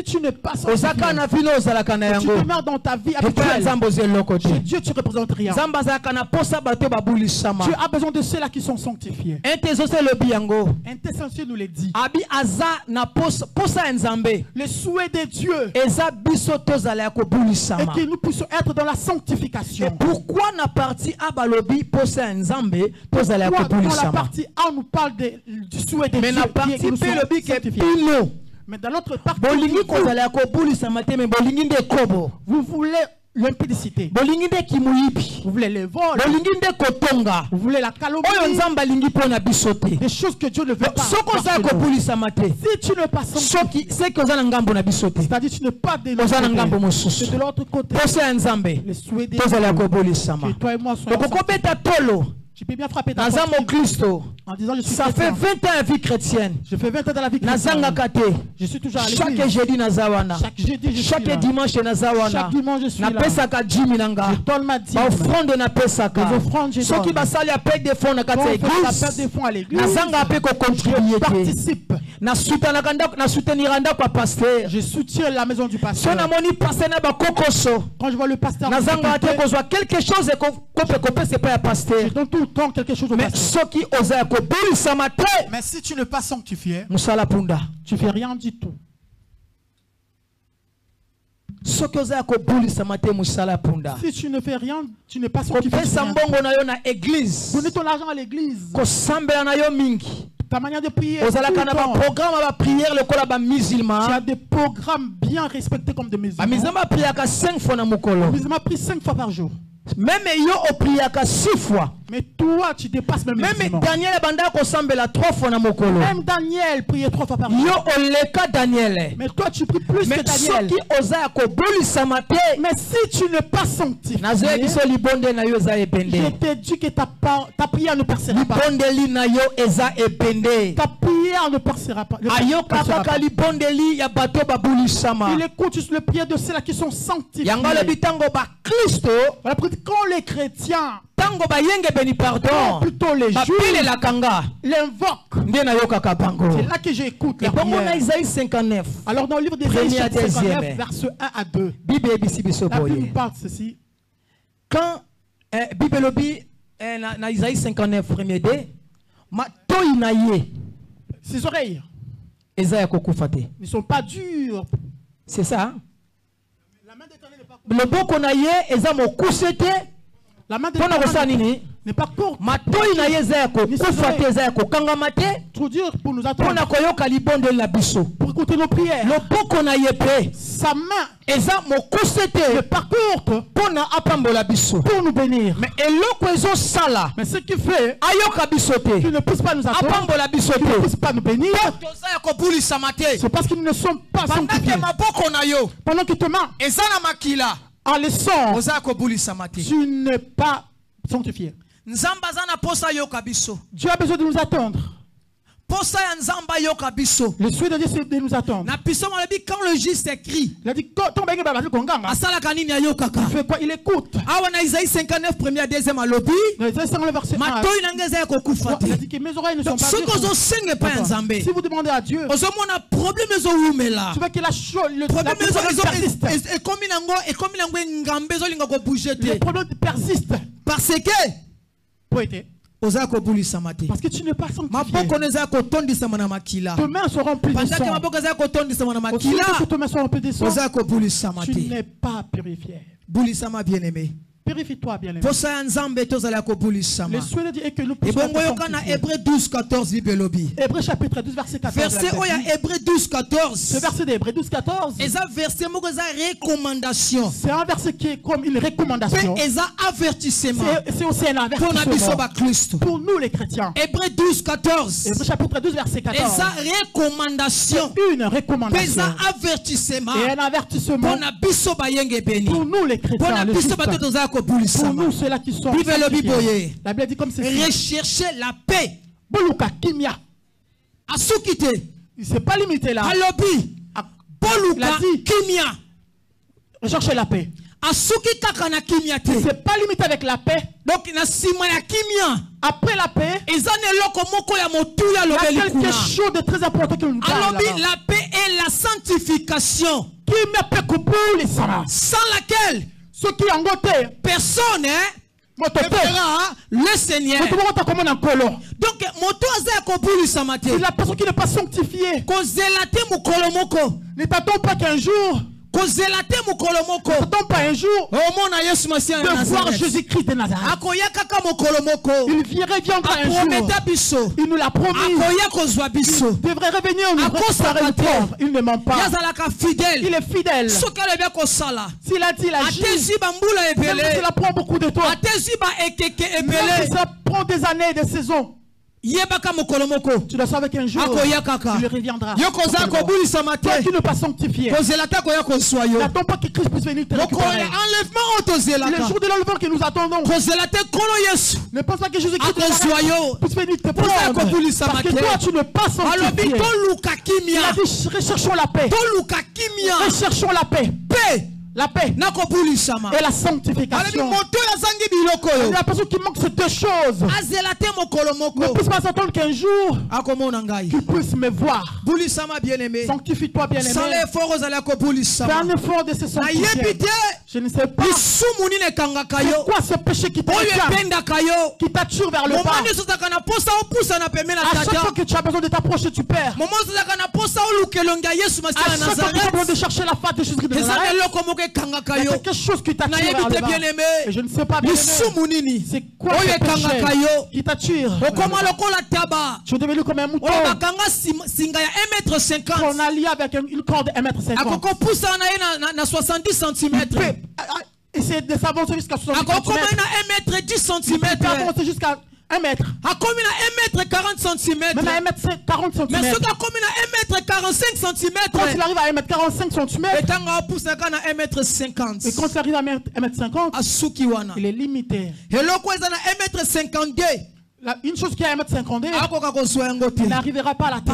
tu n'es pas sanctifié, tu demeures dans ta vie habituelle. Chez Dieu, tu ne représentes rien. Tu as besoin de ceux-là qui sont sanctifiés. Un Thessaloniciens nous le dit. Le souhait de Dieu est que nous puissions être dans la sanctification. Et pourquoi la partie Abalobi posa Nzambe posa la dans la partie A, on nous parle du souhait de Dieu. Mais dans l'autre partie, vous voulez l'impudicité. Vous voulez les vols. Vous voulez la calomnie. Des choses que Dieu ne veut pas. Si tu ne passes pas, c'est-à-dire tu ne pas de l'autre côté. Le souhait de Dieu. Que toi et moi soyons. Tu peux bien frapper ta porte en disant je suis ça chrétien. fait 20 ans de vie chrétienne. Je fais 20 ans dans la vie chrétienne. Je suis toujours à l'église. Chaque jeudi nazawana. Chaque jeudi je suis là. Chaque dimanche nazawana. Chaque dimanche je suis là. Je donne ma dîme. Offrande na pesaka. Les offrandes je donne. Ceux qui basali appel des fonds na kati église. Nazanga pe ko contribuer. Participe. Na soutenir ndako pasteur. Je soutiens la maison du pasteur. Sona moni pasteur na ba kokoso. Quand je vois le pasteur. Nazanga te ko quelque chose et ko c'est pas un pasteur. Je donne tout le temps quelque chose au pasteur. Mais si tu n'es pas sanctifié, tu fais rien du tout. Si tu ne fais rien, tu n'es pas sanctifié. Donne ton argent à l'église. Ta manière de prier. Tu as des programmes bien respectés comme des musulmans. Les musulmans prient 5 fois par jour. Même yo au priaka 6 fois. Mais toi tu dépasses même Daniel banda ko sambela 3 fois na mokolo. Même Daniel priait 3 fois par jour. Yo oleka Daniel. Mais toi tu pries plus que Daniel. Mais si tu n'es pas sanctifié, je t'ai dit que ta prière ne percera pas. Ta prière ne percera pas. Il écoute juste le prière de ceux-là qui sont sanctifiés. Voilà, quand les chrétiens plutôt les juifs l'invoquent, c'est là que j'écoute la prière. Alors dans le livre d'Ésaïe 59 verset 1 à 2, la Bible nous parle de ceci. Quand Bible na Isaïe 59 premier D, ses oreilles ne sont pas dures. C'est ça. Le bon qu'on a yé, ils ont couché. La main de Dieu n'est pas courte. Trop dur pour nous attendre. Pour écouter nos prières. Sa main n'est pas courte pour nous bénir. Mais ce qui fait qu'il ne puisse pas nous attendre, qu'il ne puisse pas nous bénir, c'est parce qu'ils ne sont pas sanctifiés. Pendant que tes mains en le sang, tu n'es pas sanctifié. Dieu a besoin de nous attendre. Le souhait de Dieu c'est de nous attendre. Quand le juste écrit, il a dit il fait quoi? Il écoute. Isaïe 59 premier deuxième à l'obi. Il a dit que mes oreilles ne sont pas dures. Si vous demandez à Dieu, tu vois que le problème persiste. Parce que parce que tu n'es pas sanctifié. Tes mains seront remplies de sang. Tes mains seront remplies de sang. Tu n'es pas purifié. Purifie-toi, bien-aimé. Le souhait de Dieu est que nous puissions être Hébreux 12, 14, Hébreux chapitre 12, verset 14. Verset Hébreux 12, 14. Ce verset d'Hébreux 12, 14. C'est un verset recommandation. C'est un verset qui est comme une recommandation. C'est un avertissement. C'est aussi un avertissement pour nous les chrétiens. Hébreux 12, 14. Hébreux chapitre 12, verset 14. C'est une recommandation. C'est un avertissement. Et un avertissement pour nous les chrétiens. Pour nous, ceux-là qui sont sanctifiés. La Bible dit comme ceci. Recherchez la paix. Boluka kimia. Asukite. Il ne s'est pas limité là. Alobi. Boluka kimia. Recherchez la paix. Asuki kakana kimia te. Il ne s'est pas limité avec la paix. Donc na sima ya kimia. Après la paix, il y a quelque chose de très important que nous parlons. La paix est la sanctification. Sans laquelle ceux qui ont voté, personne le Seigneur. Donc, c'est la personne qui n'est pas sanctifiée. Ne t'attends pas qu'un jour, ne t'attends pas un jour de voir Jésus-Christ de Nazareth. Il viendra un jour. Il nous l'a promis. Il devrait revenir nous restaurer. Il ne ment pas. Il est fidèle. S'il a dit, il agit. Même si cela prend beaucoup de temps. Même si ça prend des années, des saisons. Tu dois savoir qu'un jour il reviendra. Toi qui ne pas sanctifié, n'attends pas que Christ puisse venir te récupérer. Le jour de l'enlèvement que nous attendons, ne pense pas que Jésus-Christ puisse venir te prendre. Parce que toi tu ne pas sanctifié. Il a dit recherchons la paix. Recherchons la paix. La paix et la sanctification. La personne qui manque ces deux choses ne puisse pas s'attendre qu'un jour qu'il puisse me voir. Sanctifie-toi bien-aimé. Fais un effort de se sanctifier. Je ne sais pas. C'est quoi ce péché qui t'attire vers le bas? À chaque fois que tu as besoin de t'approcher du Père, à chaque fois que tu as besoin de chercher la face de Jésus de Nazareth, il y a quelque chose qui t'attire vers le bas. Et je ne sais pas bien aimé. C'est quoi ce péché qui t'attire? Tu es devenu comme un mouton qu'on a lié avec une corde de 1,50 m. 70 cm. Essayer de s'avancer jusqu'à 70 cm. Il peut avancer jusqu'à 1 mètre. À combien 1 mètre 40 cm. Même à 1 mètre 40 cm. Mais ce qu'à combien 1 mètre 45 cm. Quand il arrive à 1 mètre 45 cm. Et quand il arrive à 1 mètre 50, il est limité. Et là, il est à 1 mètre 52. Une chose qui est à 1,52 m, il n'arrivera pas à la terre.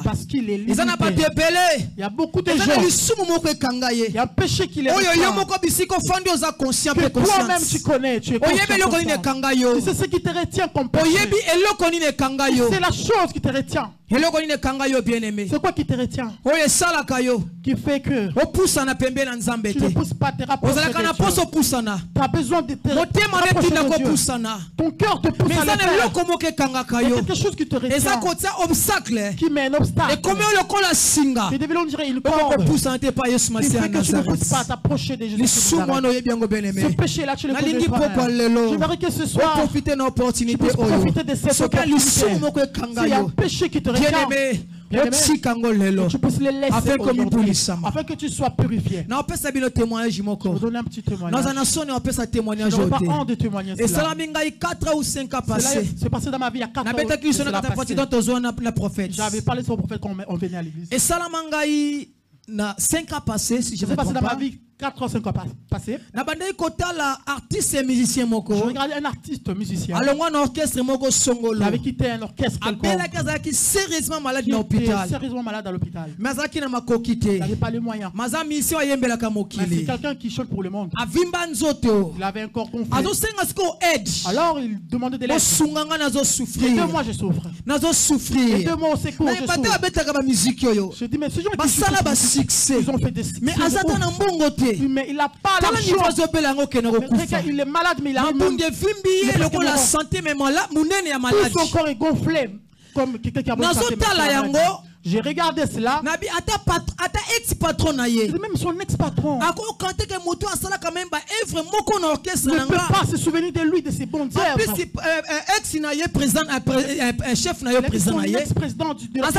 Parce qu'il est limité. Il y a beaucoup de gens. Il y a un péché qui les retient. Que toi-même tu connais. Tu es conscient. C'est ce qui te retient comme péché. C'est la chose qui te retient. C'est quoi qui te retient? Qui fait que tu ne pousses pas te rapprocher de Dieu. Tu as besoin de te rapprocher de Dieu. Ton cœur te pousse à le faire. Il y a quelque chose qui te retient, qui met un obstacle. Et on dirait une corde. Il fait que tu ne pousses pas t'approcher de Jésus. Ce péché-là, tu le connais pas. J'aimerais que ce soir, tu puisses profiter de cette opportunité. S'il y a un péché qui te retient, tu puisses les laisser afin que tu sois purifié. Je vous donne un petit témoignage. Je n'aurais pas honte de témoigner cela. C'est passé dans ma vie il y a 4 ans. J'avais parlé sur le prophète quand on venait à l'église. C'est passé dans ma vie 4 ou 5 ans passés. Je regardais un artiste musicien. Il avait quitté un orchestre quelconque. Il était sérieusement malade à l'hôpital. Il n'avait pas les moyens. C'est quelqu'un qui chante pour le monde. Il avait un corps gonflé. Alors il demandait de l'aide. Aidez-moi, je souffre. Aidez-moi au secours, je souffre. Je dis, mais ces gens ils ont fait des succès. Mais il n'a pas l'argent. Il est malade, mais il a un monde. Son corps est gonflé comme quelqu'un qui a besoin de santé. J'ai regardé cela. Même son ex-patron ne peut pas se souvenir de lui, de ses bonnes œuvres. Son ex-président de la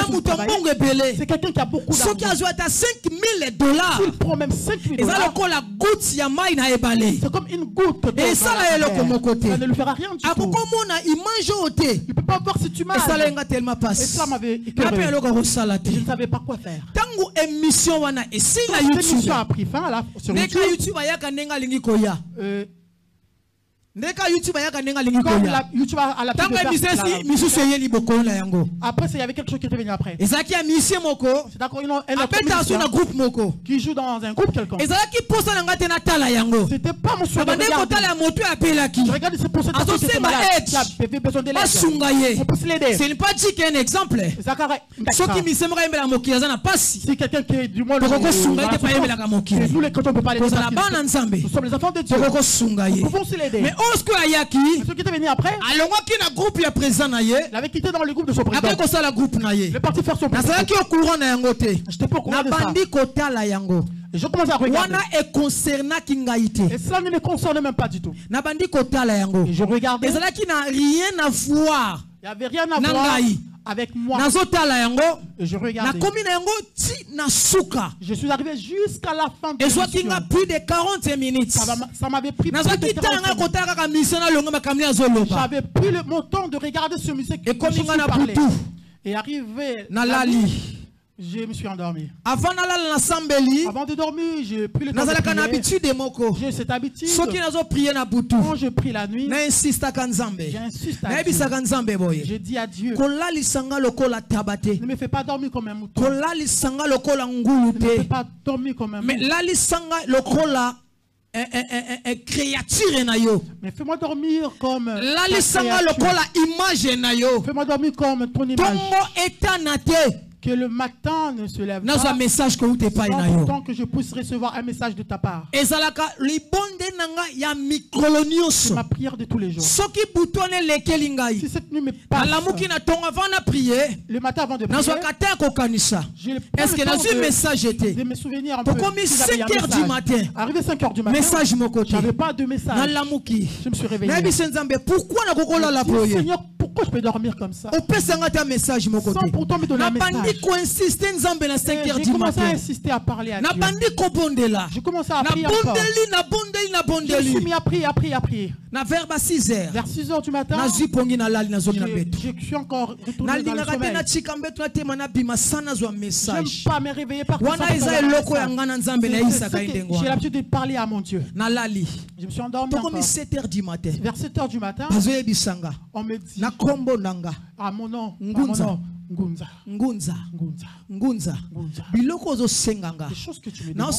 c'est quelqu'un qui a beaucoup d'argent. S'il prend même 5 000 $, c'est comme une goutte d'eau. Ça ne lui fera rien du tout. Il ne peut pas voir si tu manges. Et ça m'avait écœuré. Je ne savais pas quoi faire. L'émission a pris fin là, sur YouTube. Après, il y avait quelque chose qui était venu après. C'est d'accord, qui joue dans un groupe quelconque. C'était pas mon choix de regarder. Je regarde, c'est pour cette personne qui était malade, qui avait besoin de l'aide. On peut l'aider. Ce n'est pas dit qu'un exemple. Si quelqu'un qui est du monde, nous les chrétiens, on ne peut pas l'aider. Nous sommes les enfants de Dieu. Nous pouvons aussi l'aider. Ceux qui étaient venus après, il avait quitté dans le groupe de son président. Il est parti faire son président. J'étais pas au courant de ça. Et je commence à regarder. Et cela ne me concerne même pas du tout. Et je regardais. Il n'y avait rien à voir avec moi. Et je regardais. Je suis arrivé jusqu'à la fin de l'émission. Plus de 40 minutes. Ça m'avait pris plus de 40 minutes. J'avais pris mon temps de regarder ce musique. Et arrivé je me suis endormi. Avant de dormir, j'ai pris le temps de prier. J'ai cette habitude. Quand je prie la nuit, j'insiste à Dieu. Je dis à Dieu, ne me fais pas dormir comme un mouton. Ne me fais pas dormir comme un mouton. Mais fais-moi dormir comme fais-moi dormir comme ton image. Que le matin ne se lève pas sans pourtant que je puisse recevoir un message de ta part. C'est ma prière de tous les jours. Si cette nuit me passe, le matin avant de prier, est-ce que dans un message était de me souvenir un peu. Pourquoi 5h du matin? Arrivé 5h du matin, message mon côté. J'avais pas de message. Je me suis réveillé. Pourquoi Seigneur, pourquoi je peux dormir comme ça? Message mon côté. Sans pourtant me donner un message. J'ai commencé à insister à parler à Dieu. Je commençais à prier encore. Je suis mis à prier, vers 6h. Vers 6h du matin, je suis encore retourné dans le sommeil. J'aime pas me réveiller partout. J'ai l'habitude de parler à mon Dieu. Je me suis endormi encore. Vers 7h du matin, on me dit à mon nom, Ngunza. Biloko zo senganga. Les choses que tu me demandes,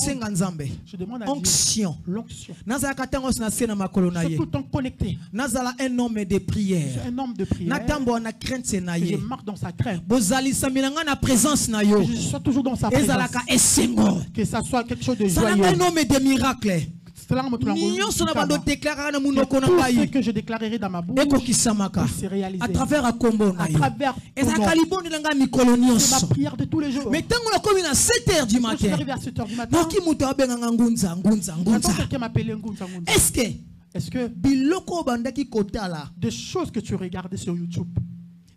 je demande à onction. Dieu l'onction. Nazala katango na sena makolo na ye. Tout le temps connecté. Nazala un homme de prière. Un homme de prière. Natambo na crainte na ye. Je marche dans sa crainte. Bozali samilanga na présence na yo. Je sois toujours dans sa présence. Ezalaka esengo. Que ça soit quelque chose de joyeux. C'est un homme de miracle. Tout ce que je déclarerai dans ma bouche c'est réalisé. À travers un combo. C'est ma prière de tous les jours. Mais tant qu'on a commis à 7h du matin, quelqu'un m'appelait Ngunza. Est-ce que des choses que tu regardais sur YouTube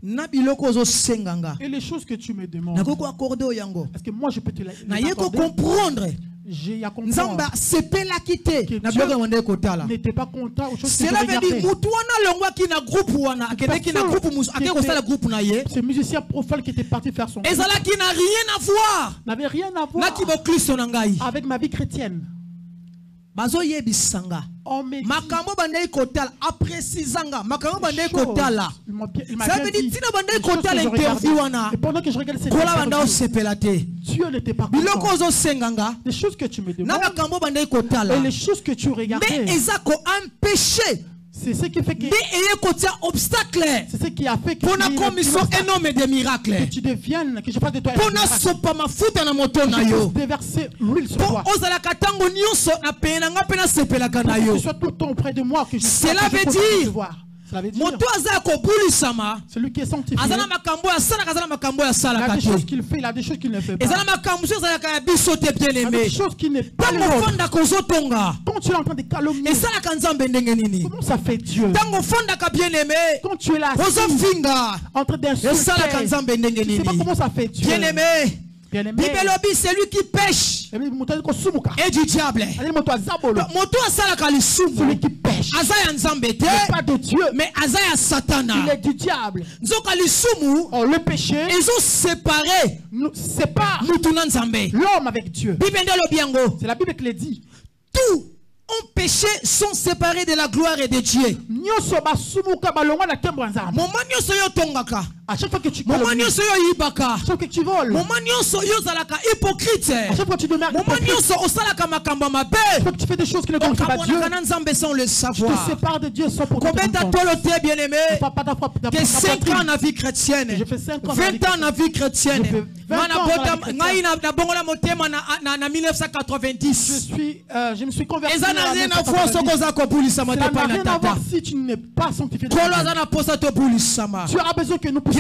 et les choses que tu me demandes, est-ce que moi je peux te comprendre? J'ai compris que Dieu n'était pas content aux choses que je regardais. Ce musicien profane qui était parti faire son n'avait rien à voir avec ma vie chrétienne. On me dit makambo bandai kotala aprécisanga makambo bandai kotala ça veut dire tina bandai kotala interview wana pendant que je regarde cette Dieu n'était pas content. Les choses que tu me demandes et les choses que tu regardais, mais ezako empêcher. C'est ce qui fait que obstacle. C'est ce qui a fait que pour la commission énorme de miracles. Que tu deviennes, que je fasse de toi. Pour na sopa mafuta na moto na yo. Déverser l'huile sur toi. Ozala katango nyonso na pena nga pena sepela kana yo. Que soit tout le temps auprès de moi que je. Cela veut dire. Celui qui est sanctifié. Il y a des choses qu'il fait, il y a des choses qu'il ne fait pas. Il y a des choses qui n'est pas le rôle. Quand tu es en train de calomnier, comment ça fait Dieu? Quand tu es là en train d'insulter, tu ne sais pas comment ça fait Dieu. Bien-aimé, c'est lui qui pêche et du diable. Celui qui pêche pas de Dieu, mais Azaya Satana. Il est du diable. Le péché, ils ont séparé l'homme avec Dieu. C'est la Bible qui le dit. Tout ont péché, sont séparés de la gloire et de Dieu. À chaque fois que tu voles, à chaque fois que tu voles, hypocrite, à chaque fois que tu demeures hypocrite, à chaque fois que tu fais des choses qui ne glorifient pas Dieu, je te sépare de Dieu sans pour te combien de bien-aimé, que 5 ans dans la vie chrétienne, 20 ans dans la vie chrétienne, je me suis converti. Ça n'a rien à voir si tu n'es pas sanctifié. Tu as besoin que nous puissions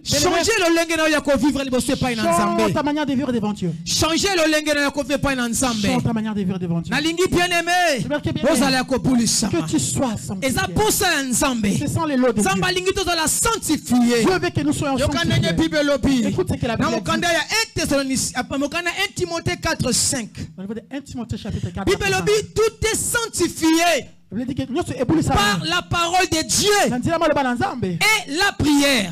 changer le change ta manière de vivre devant Dieu. Changer le change ta manière de vivre devant Dieu. Que tu sois sanctifié. Ce sont les lots de Dieu. Dieu veut que nous soyons sanctifiés. Écoute ce que la Bible dit. 1 Timothée 4:5. 1 Timothée chapitre 4. Tout est sanctifié par la parole de Dieu et la prière.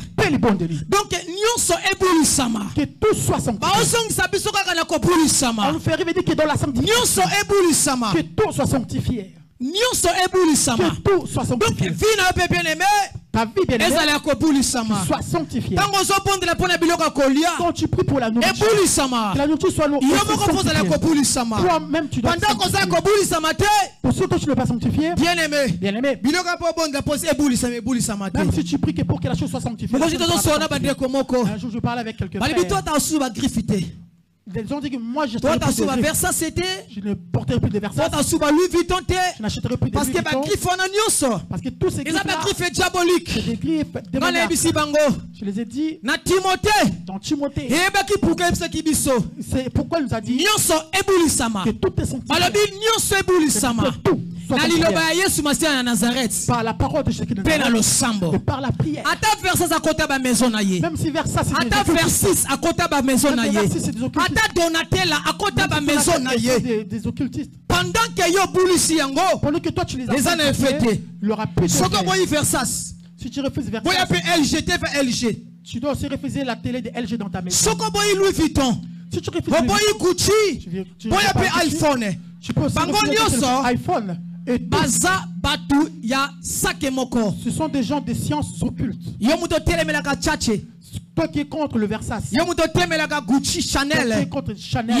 Donc, que tout soit sanctifié. On nous fait rêver que dans la sanctification, que tout soit sanctifié. Que tout soit sanctifié. ta vie bien-aimée soit sanctifiée. Quand tu pries pour la nourriture, que la nourriture soit sanctifiée. Toi-même tu dois sanctifier. Pour ceux que tu ne veux pas sanctifier, bien-aimé, même si tu pries que pour que la chose soit sanctifiée, un jour je parlais avec quelques frères. Ils ont dit que moi je ne porterai plus de Versace. Je n'achèterai plus de Louis Vuitton. Parce que tous ces griffes là, c'est des griffes démoniaques. Je les ai dit dans Timothée. C'est pourquoi il nous a dit que tout est sanctifié. Par la parole de Jésus et par la prière. Même si Versace c'est des occultistes. Pendant que toi tu les as sanctifiés, il aura plus de si tu refuses Versace, tu dois aussi refuser la télé de LG dans ta maison. Si tu refuses iPhone, tu peux aussi refuser iPhone. Et ce sont des gens de sciences occultes. Toi qui es contre le Versace, Gucci, Chanel, toi qui es contre Chanel,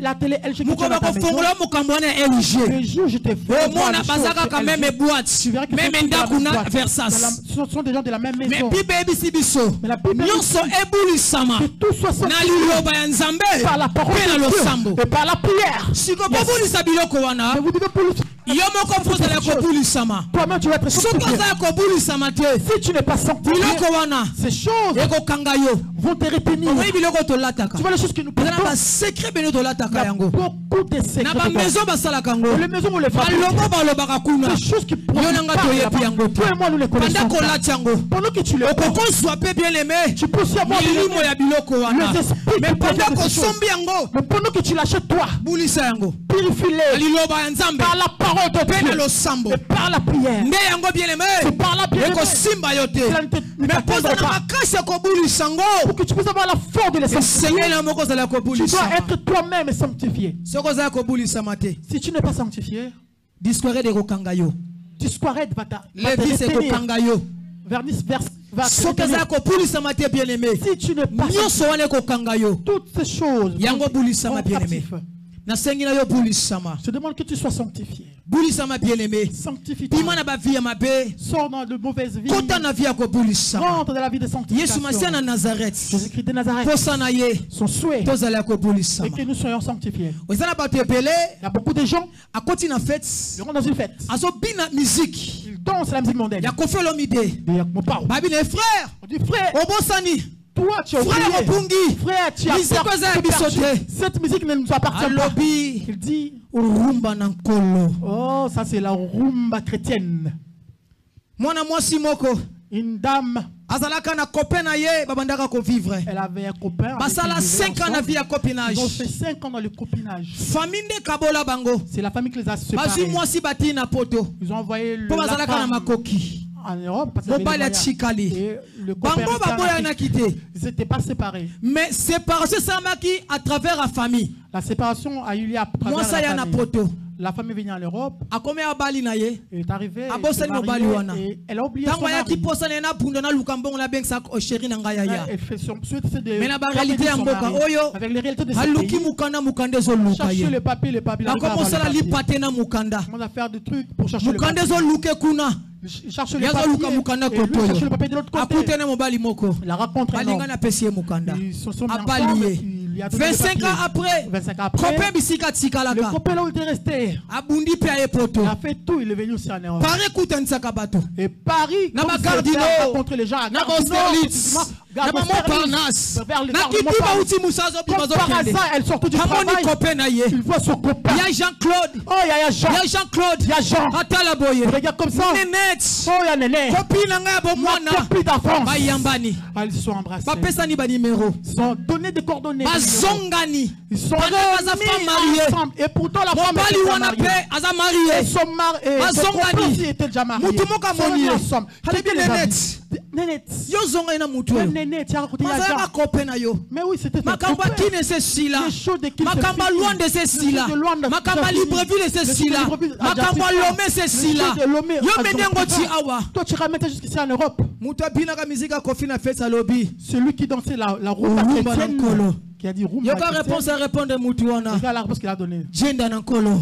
la télé LG que tu as dans ta maison, le jour je te fais voir les choses, tu verras que ce sont des gens de la même maison. Mais la Bible dit que tout soit sanctifié par la parole de Dieu et par la prière. Mais vous devez toi-même tu vas être sanctifié. Si tu n'es pas sanctifié, ces choses vont te retenir. Tu vois les choses que nous portons. Il y a beaucoup de secrets. Les maisons où les femmes, les choses qui toi et moi nous les connaissons. Pendant que tu les portes, tu peux aussi avoir les esprits. Mais pendant que tu l'achètes toi, purifie-les par la parole de Dieu et par la prière. C'est par la prière. Pour que tu puisses avoir la force de les sanctifier, tu dois être toi-même sanctifié. Si tu n'es pas sanctifié, Discourette va te retenir. Si tu n'es pas sanctifié, toutes ces choses sont captives. Je demande que tu sois sanctifié. Sanctifie-toi. Sors dans de mauvaises vies. Rentre dans la vie de sanctification. Jésus-Christ de Nazareth. Son souhait est que nous soyons sanctifiés. Il y a beaucoup de gens qui rentrent dans une fête. Ils dansent la musique mondaine. On dit frère, toi tu as oublié. Frère, tu as perdu. Cette musique ne nous appartient pas. Il dit oh, ça c'est la rumba chrétienne. Une dame, elle avait un copain. Ils ont fait 5 ans dans le copinage. C'est la famille qui les a séparés. Ils ont envoyé le en Europe parce que et le copain ils n'étaient pas séparés. Mais séparation c'est à travers la famille. La séparation a eu lieu à travers la famille. La famille est venue en Europe. Elle est arrivée. Et elle a oublié son mari. Elle fait son suite avec les réalités de ce pays. Chercher le papier, les papiers. Comment à faire des trucs pour chercher le papier. Chercher le papier de l'autre côté. La rencontre est longue. Ils se sont mis ensemble. 25 ans après, le copain là où il était resté, il a fait tout, il est venu aussi en Europe. Et Paris, contre les gens à elle sort du travail, il voit son copain. Il y a Jean-Claude. Oh, il y a Jean. Il y a Jean-Claude. Il y a Jean. Regarde comme ça. Nénette. Oh, il y a Néné. Copine d'enfance. Ils se sont embrassés. Ils sont donné des coordonnées. Ils sont ensemble. Et pourtant la femme était mariée. Et son mari était déjà marié. Ensemble. Yo zonga ina mutu yo. Mazala kope na yo. Mais oui, c'était Makamba kine se sila. Makamba loin de se sila. Makamba Libreville se sila. Makamba Lomé se sila. Yo menengo ti awa. Toi tu ramènes jusqu'ici en Europe. Muta bina ka musique kofi na fête lobby. Celui qui dansait la rumba chrétienne. Qui a dit rumba. Yo ka réponse à répondre mutu wana. Regarde la réponse qu'il a donnée. Jenda nankolo.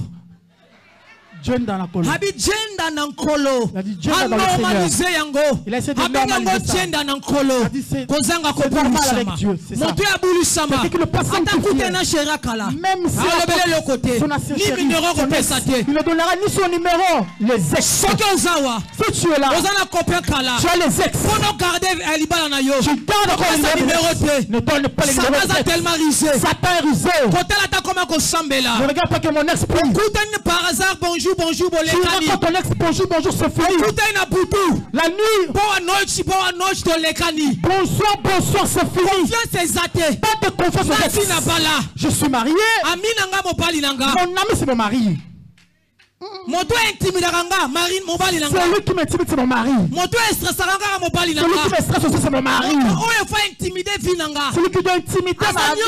Jenda nankolo. Habi jenda nankolo. Il a dit jenda dans le Seigneur. Il a essayé de normaliser ça. Jenda nankolo. Kozanga ko normal avec Dieu. C'est ça. Moto ya bulisama. C'est que le passant même si le côté. Ni numéro repesa te. Il ne donnera ni son numéro. Les ex. Soki ozawa. Si tu es là. Ozana copain kala. Tu as les ex. Pour garder libala na yo. Tu gardes encore le numéro te. Ne donne pas les numéros. Ça tellement risé. Satan est risé. Côté là ta comment ko sambela. Ne regarde pas que mon ex prie. Koutane par hasard bonjour bonjour bolekani. Quand ton ex bonjour bonjour c'est fini. Koutane na butu. La nuit. Boa noite bolekani. Bonsoir bonsoir c'est fini. Confiance exate. Pas de confiance au ex. Je suis marié. Amina nga mobali nanga. Mon ami c'est mon mari. Moto intimidanga marine mobali nanga. C'est lui qui m'intimide, c'est mon mari. Moto stressanga mobali nanga. Celui qui me stresse aussi c'est mon mari. Oyo fa intimider vie nanga. Celui qui doit intimider ma vie.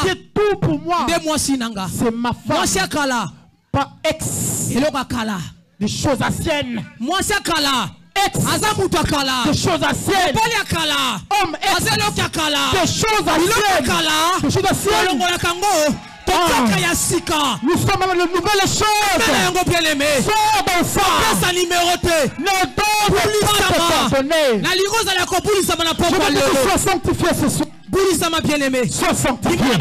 C'est tout pour moi. De moi si nanga. C'est ma femme. Moi c'est kala. Pas ex. Eloka kala. Des choses anciennes. Moi c'est kala. Ex. Azamuta kala. Des choses anciennes. Mobali akala. Homme ex. Azeloka kala. Des choses anciennes. Kala. Des choses anciennes. Longola kango. Nous sommes dans de nouvelles choses. Sors d'enfant. Ne donne pas te pardonner. Je veux que tu sois sanctifié ce soir. Sois sanctifié.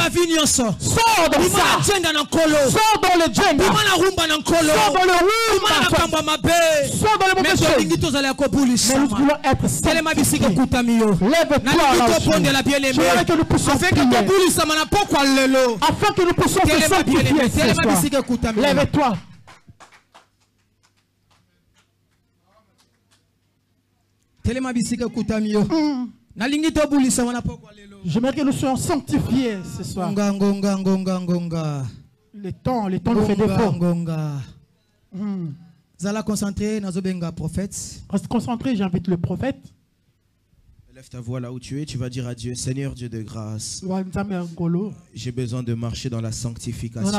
Sors dans ça. Sors dans le gender. Sors dans le rumba. Sors dans le mauvais choses. Mais nous voulons être sanctifiés. Lève-toi là. Je voudrais que nous puissions prier. Afin que nous puissions te sanctifier ce soir. Lève-toi. J'aimerais que nous soyons sanctifiés ce soir. Le temps nous fait défaut. Zala concentré, nazobenga prophète. Reste concentré, j'invite le prophète. Lève ta voix là où tu es, tu vas dire à Dieu, Seigneur Dieu de grâce, j'ai besoin de marcher dans la sanctification.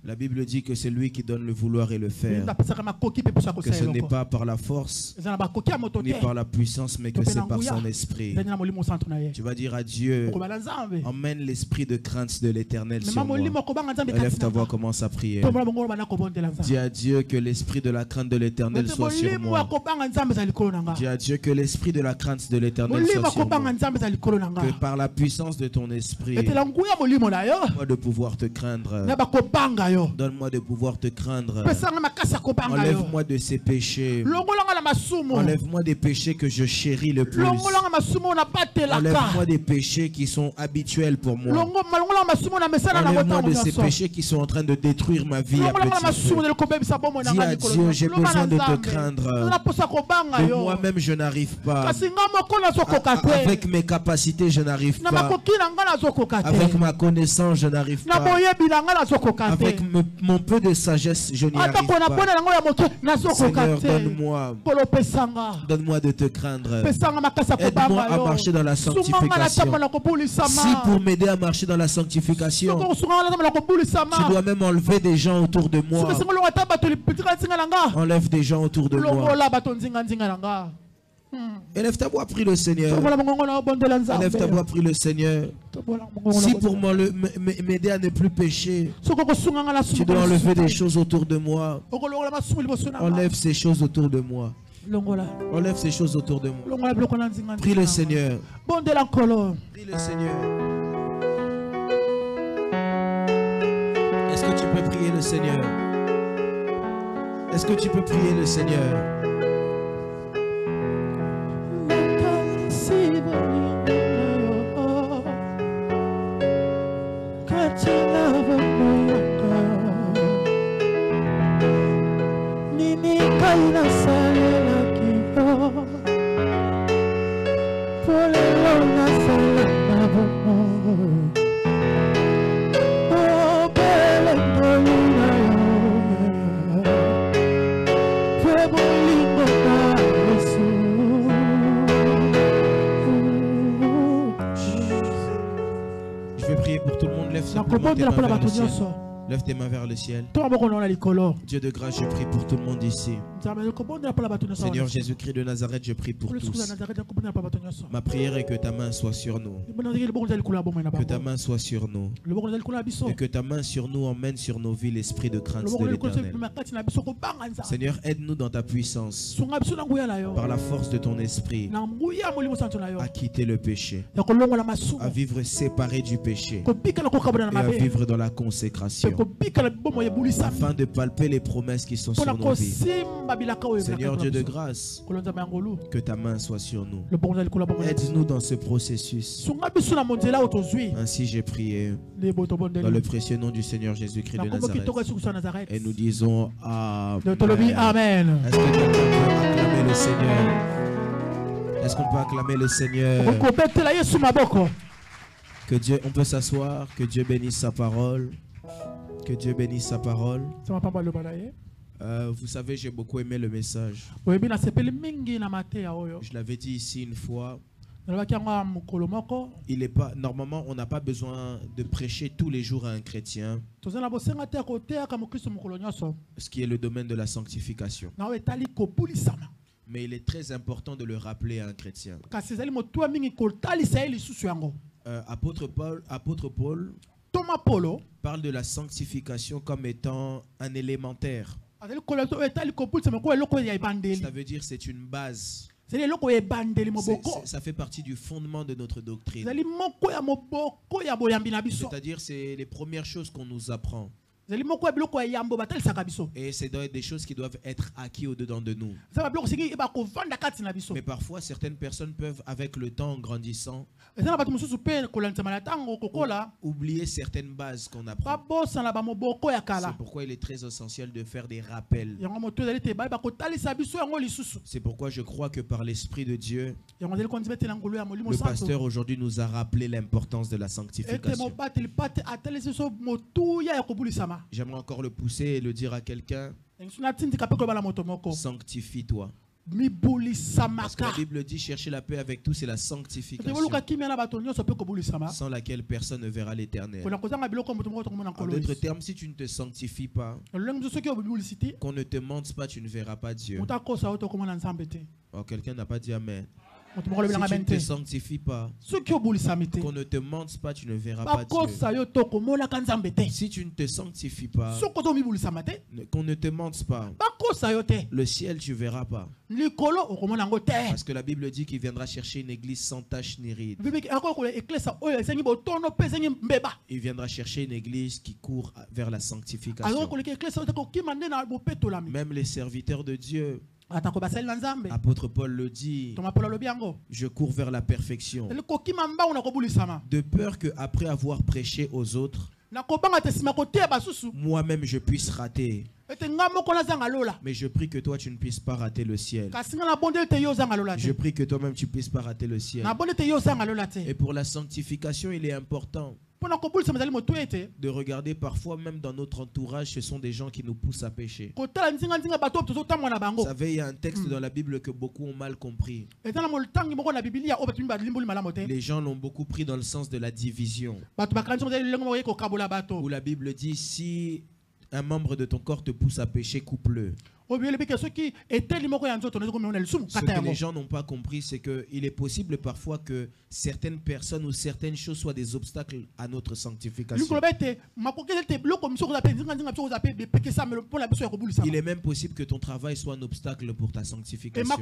La Bible dit que c'est lui qui donne le vouloir et le faire. Que ce n'est pas par la force, ni par la puissance, mais que c'est par son esprit. Tu vas dire à Dieu, emmène l'esprit de crainte de l'Éternel sur moi. Lève ta voix, commence à prier. Dis à Dieu que l'esprit de la crainte de l'Éternel soit sur moi. Dis à Dieu que l'esprit de la crainte de l'Éternel soit sur moi. Que par la puissance de ton esprit, donne-moi de pouvoir te craindre. Donne-moi de pouvoir te craindre. Enlève-moi de ces péchés. Enlève-moi des péchés que je chéris le plus. Enlève-moi des péchés qui sont habituels pour moi. Enlève-moi de ces péchés qui sont en train de détruire ma vie à petit feu. Dis à Dieu, j'ai besoin de te craindre. De moi-même, je n'arrive pas. Avec mes capacités, je n'arrive pas. Avec ma connaissance, je n'arrive pas. Avec mon peu de sagesse, je n'y arrive pas. Seigneur, donne-moi de te craindre. Aide-moi à marcher dans la sanctification. Si pour m'aider à marcher dans la sanctification, tu dois même enlever des gens autour de moi. Enlève des gens autour de moi. Élève ta voix, prie le Seigneur. Élève ta voix, prie le Seigneur. Si pour m'aider à ne plus pécher, tu dois enlever des choses autour de moi. Enlève ces choses autour de moi. Enlève ces choses autour de moi. Prie le Seigneur. Prie le Seigneur. Est-ce que tu peux prier le Seigneur? Est-ce que tu peux prier le Seigneur? Lève tes mains vers le ciel. Dieu de grâce, je prie pour tout le monde ici. Seigneur Jésus-Christ de Nazareth, je prie pour tous. Ma prière est que ta main soit sur nous. Que ta main soit sur nous. Et que ta main sur nous emmène sur nos vies l'esprit de crainte de l'Éternel. Seigneur, aide-nous dans ta puissance. Par la force de ton esprit. À quitter le péché. À vivre séparé du péché. Et à vivre dans la consécration. Afin de palper les promesses qui sont sur nos vies. Seigneur Dieu de grâce, que ta main soit sur nous. Aide-nous dans ce processus. Ainsi j'ai prié dans le précieux nom du Seigneur Jésus-Christ de Nazareth. Et nous disons Amen. Est-ce que quelqu'un peut acclamer le Seigneur? Est-ce qu'on peut acclamer le Seigneur? Que Dieu, on peut s'asseoir, que Dieu bénisse sa parole. Que Dieu bénisse sa parole. Vous savez, j'ai beaucoup aimé le message. Je l'avais dit ici une fois. Il est pas, normalement, on n'a pas besoin de prêcher tous les jours à un chrétien. Ce qui est le domaine de la sanctification. Mais il est très important de le rappeler à un chrétien. Apôtre Paul parle de la sanctification comme étant un élémentaire. Ça veut dire c'est une base. Ça fait partie du fondement de notre doctrine. C'est-à-dire c'est les premières choses qu'on nous apprend. Et c'est des choses qui doivent être acquises au-dedans de nous. Mais parfois, certaines personnes peuvent, avec le temps, en grandissant, oublier certaines bases qu'on apprend. C'est pourquoi il est très essentiel de faire des rappels. C'est pourquoi je crois que par l'Esprit de Dieu, le pasteur aujourd'hui nous a rappelé l'importance de la sanctification. J'aimerais encore le pousser et le dire à quelqu'un: sanctifie-toi. Parce que la Bible dit chercher la paix avec tous, c'est la sanctification, sans laquelle personne ne verra l'Éternel. En d'autres termes, si tu ne te sanctifies pas, qu'on ne te mente pas, tu ne verras pas Dieu. Oh, quelqu'un n'a pas dit Amen. Si tu ne te sanctifies pas, qu'on ne te mente pas, tu ne verras pas Dieu. Si tu ne te sanctifies pas, qu'on ne te mente pas, le ciel tu ne verras pas. Parce que la Bible dit qu'il viendra chercher une église sans tache ni ride. Il viendra chercher une église qui court vers la sanctification. Même les serviteurs de Dieu, apôtre Paul le dit, je cours vers la perfection, de peur que après avoir prêché aux autres, moi-même je puisse rater. Mais je prie que toi tu ne puisses pas rater le ciel. Je prie que toi-même tu ne puisses pas rater le ciel. Et pour la sanctification, il est important de regarder parfois même dans notre entourage, ce sont des gens qui nous poussent à pécher. Vous savez, il y a un texte dans la Bible que beaucoup ont mal compris. Les gens l'ont beaucoup pris dans le sens de la division. Où la Bible dit: si un membre de ton corps te pousse à pécher, coupe-le. Ce que les gens n'ont pas compris, c'est qu'il est possible parfois que certaines personnes ou certaines choses soient des obstacles à notre sanctification. Il est même possible que ton travail soit un obstacle pour ta sanctification.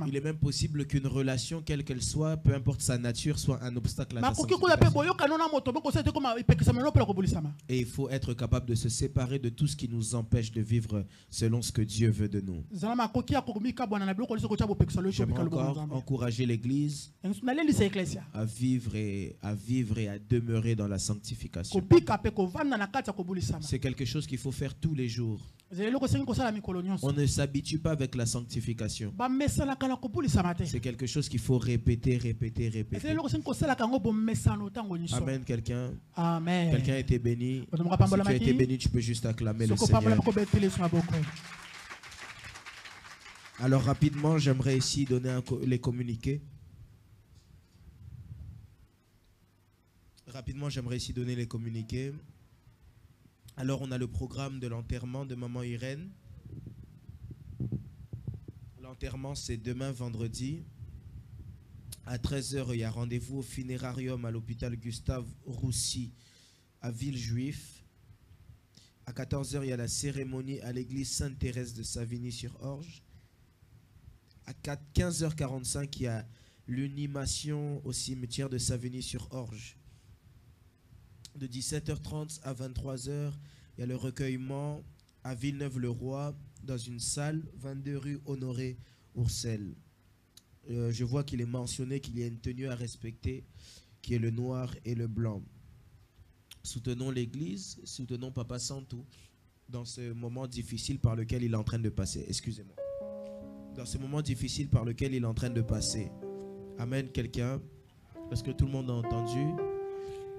Il est même possible qu'une relation, quelle qu'elle soit, peu importe sa nature, soit un obstacle à ta sanctification. Et il faut être capable de se séparer de tout ce qui nous empêche de vivre selon ce que Dieu veut de nous. J'aimerais encore encourager l'Église à vivre et à demeurer dans la sanctification. C'est quelque chose qu'il faut faire tous les jours. On ne s'habitue pas avec la sanctification. C'est quelque chose qu'il faut répéter. Amen. Quelqu'un a été béni. Si tu as été béni, tu peux juste acclamer le Seigneur. Alors rapidement, j'aimerais ici donner les communiqués. Rapidement, j'aimerais ici donner les communiqués. Alors, on a le programme de l'enterrement de maman Irène. L'enterrement, c'est demain, vendredi. À 13 h, il y a rendez-vous au funérarium à l'hôpital Gustave Roussy à Villejuif. À 14 h, il y a la cérémonie à l'église Sainte-Thérèse de Savigny-sur-Orge. À 15 h 45, il y a l'inhumation au cimetière de Savigny-sur-Orge. De 17 h 30 à 23 h, il y a le recueillement à Villeneuve-le-Roi dans une salle, 22 rue Honoré-Ourcel. Je vois qu'il est mentionné qu'il y a une tenue à respecter, qui est le noir et le blanc. Soutenons l'Église, soutenons Papa Santou dans ce moment difficile par lequel il est en train de passer. Excusez-moi. Dans ce moment difficile par lequel il est en train de passer. Amen, quelqu'un. Est-ce que tout le monde a entendu?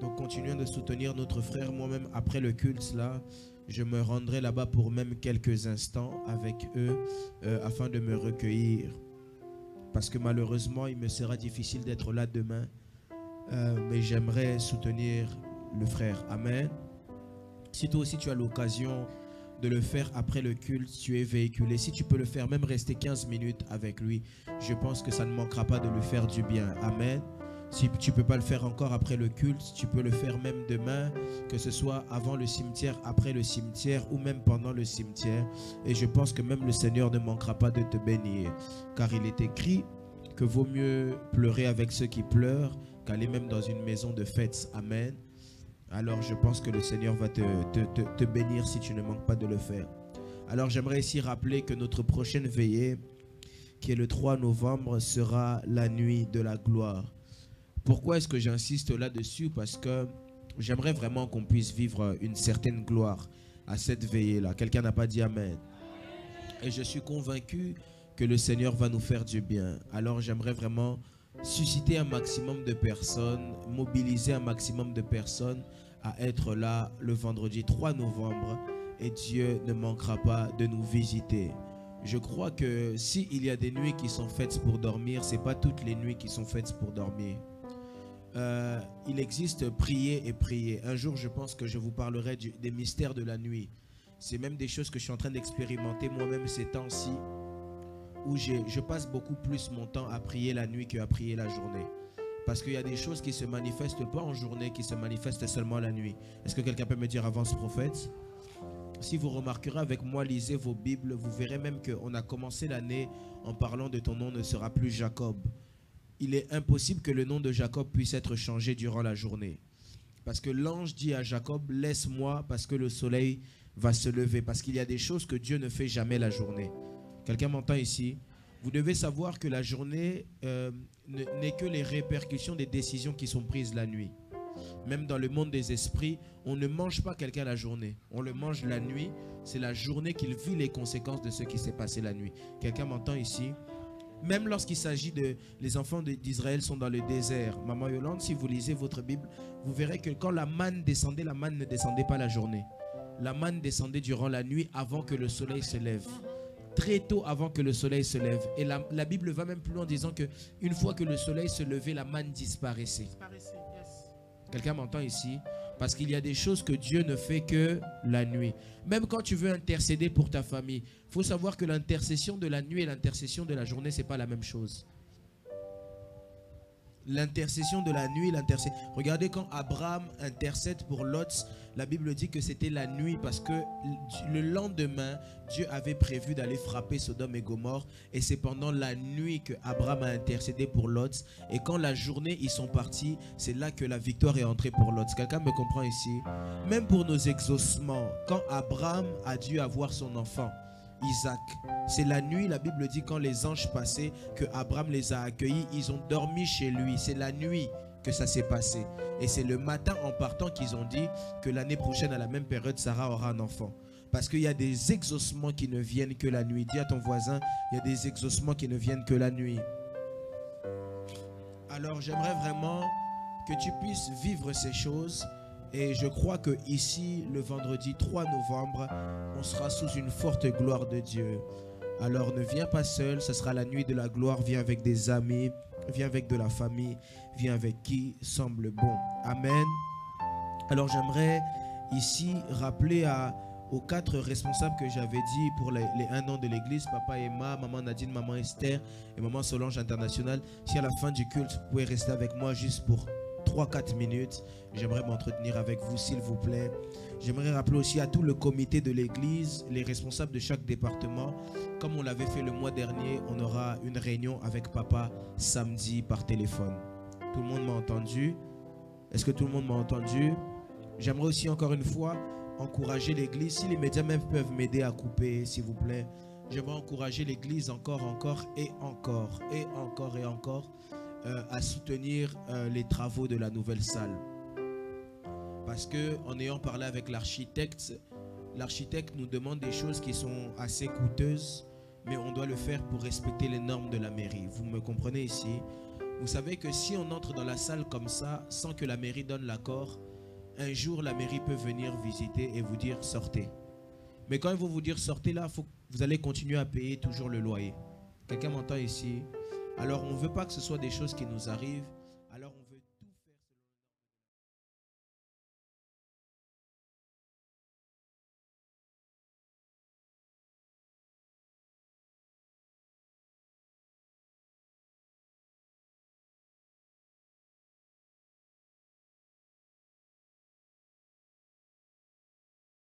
Donc continuons de soutenir notre frère. Moi-même, après le culte, là, je me rendrai là-bas pour même quelques instants avec eux afin de me recueillir. Parce que malheureusement, il me sera difficile d'être là demain. Mais j'aimerais soutenir le frère. Amen. Si toi aussi tu as l'occasion de le faire après le culte, tu es véhiculé. Si tu peux le faire, même rester 15 minutes avec lui, je pense que ça ne manquera pas de lui faire du bien. Amen. Si tu ne peux pas le faire encore après le culte, tu peux le faire même demain, que ce soit avant le cimetière, après le cimetière ou même pendant le cimetière. Et je pense que même le Seigneur ne manquera pas de te bénir. Car il est écrit que vaut mieux pleurer avec ceux qui pleurent qu'aller même dans une maison de fête. Amen. Alors je pense que le Seigneur va te bénir si tu ne manques pas de le faire. Alors j'aimerais ici rappeler que notre prochaine veillée, qui est le 3 novembre, sera la nuit de la gloire. Pourquoi est-ce que j'insiste là-dessus? Parce que j'aimerais vraiment qu'on puisse vivre une certaine gloire à cette veillée-là. Quelqu'un n'a pas dit Amen. Et je suis convaincu que le Seigneur va nous faire du bien. Alors j'aimerais vraiment susciter un maximum de personnes, mobiliser un maximum de personnes à être là le vendredi 3 novembre. Et Dieu ne manquera pas de nous visiter. Je crois que s'il y a des nuits qui sont faites pour dormir, ce n'est pas toutes les nuits qui sont faites pour dormir. Il existe prier et prier. Un jour, je pense que je vous parlerai des mystères de la nuit. C'est même des choses que je suis en train d'expérimenter moi-même ces temps-ci, où je passe beaucoup plus mon temps à prier la nuit qu'à prier la journée. Parce qu'il y a des choses qui ne se manifestent pas en journée, qui se manifestent seulement la nuit. Est-ce que quelqu'un peut me dire avance prophète? Si vous remarquerez avec moi, lisez vos Bibles, vous verrez même qu'on a commencé l'année en parlant de ton nom ne sera plus Jacob. Il est impossible que le nom de Jacob puisse être changé durant la journée. Parce que l'ange dit à Jacob, laisse-moi parce que le soleil va se lever. Parce qu'il y a des choses que Dieu ne fait jamais la journée. Quelqu'un m'entend ici? Vous devez savoir que la journée n'est que les répercussions des décisions qui sont prises la nuit. Même dans le monde des esprits, on ne mange pas quelqu'un la journée. On le mange la nuit. C'est la journée qu'il vit les conséquences de ce qui s'est passé la nuit. Quelqu'un m'entend ici? Même lorsqu'il s'agit de... Les enfants d'Israël sont dans le désert. Maman Yolande, si vous lisez votre Bible, vous verrez que quand la manne descendait, la manne ne descendait pas la journée. La manne descendait durant la nuit avant que le soleil se lève. Très tôt avant que le soleil se lève. Et la Bible va même plus loin en disant qu'une fois que le soleil se levait, la manne disparaissait. Quelqu'un m'entend ici? Parce qu'il y a des choses que Dieu ne fait que la nuit. Même quand tu veux intercéder pour ta famille, il faut savoir que l'intercession de la nuit et l'intercession de la journée, ce n'est pas la même chose. L'intercession de la nuit, regardez quand Abraham intercède pour Lot, la Bible dit que c'était la nuit parce que le lendemain, Dieu avait prévu d'aller frapper Sodome et Gomorrhe et c'est pendant la nuit que Abraham a intercédé pour Lot et quand la journée ils sont partis, c'est là que la victoire est entrée pour Lot. Quelqu'un me comprend ici? Même pour nos exaucements, quand Abraham a dû avoir son enfant, Isaac, c'est la nuit, la Bible dit quand les anges passaient que Abraham les a accueillis, ils ont dormi chez lui, c'est la nuit que ça s'est passé et c'est le matin en partant qu'ils ont dit que l'année prochaine à la même période Sarah aura un enfant parce qu'il y a des exaucements qui ne viennent que la nuit. Dis à ton voisin, il y a des exaucements qui ne viennent que la nuit. Alors j'aimerais vraiment que tu puisses vivre ces choses. Et je crois que ici, le vendredi 3 novembre, on sera sous une forte gloire de Dieu. Alors ne viens pas seul, ce sera la nuit de la gloire, viens avec des amis, viens avec de la famille, viens avec qui semble bon. Amen. Alors j'aimerais ici rappeler aux 4 responsables que j'avais dit pour les 1 an de l'église, Papa Emma, Maman Nadine, Maman Esther et Maman Solange International. Si à la fin du culte, vous pouvez rester avec moi juste pour 3-4 minutes. J'aimerais m'entretenir avec vous, s'il vous plaît. J'aimerais rappeler aussi à tout le comité de l'église, les responsables de chaque département. Comme on l'avait fait le mois dernier, on aura une réunion avec Papa samedi par téléphone. Tout le monde m'a entendu? Est-ce que tout le monde m'a entendu? J'aimerais aussi encore une fois encourager l'église. Si les médias même peuvent m'aider à couper, s'il vous plaît. J'aimerais encourager l'église encore à soutenir les travaux de la nouvelle salle. Parce que en ayant parlé avec l'architecte nous demande des choses qui sont assez coûteuses, mais on doit le faire pour respecter les normes de la mairie. Vous me comprenez ici? Vous savez que si on entre dans la salle comme ça, sans que la mairie donne l'accord, un jour la mairie peut venir visiter et vous dire sortez. Mais quand ils vont vous dire sortez là, vous allez continuer à payer toujours le loyer. Quelqu'un m'entend ici? Alors on ne veut pas que ce soit des choses qui nous arrivent.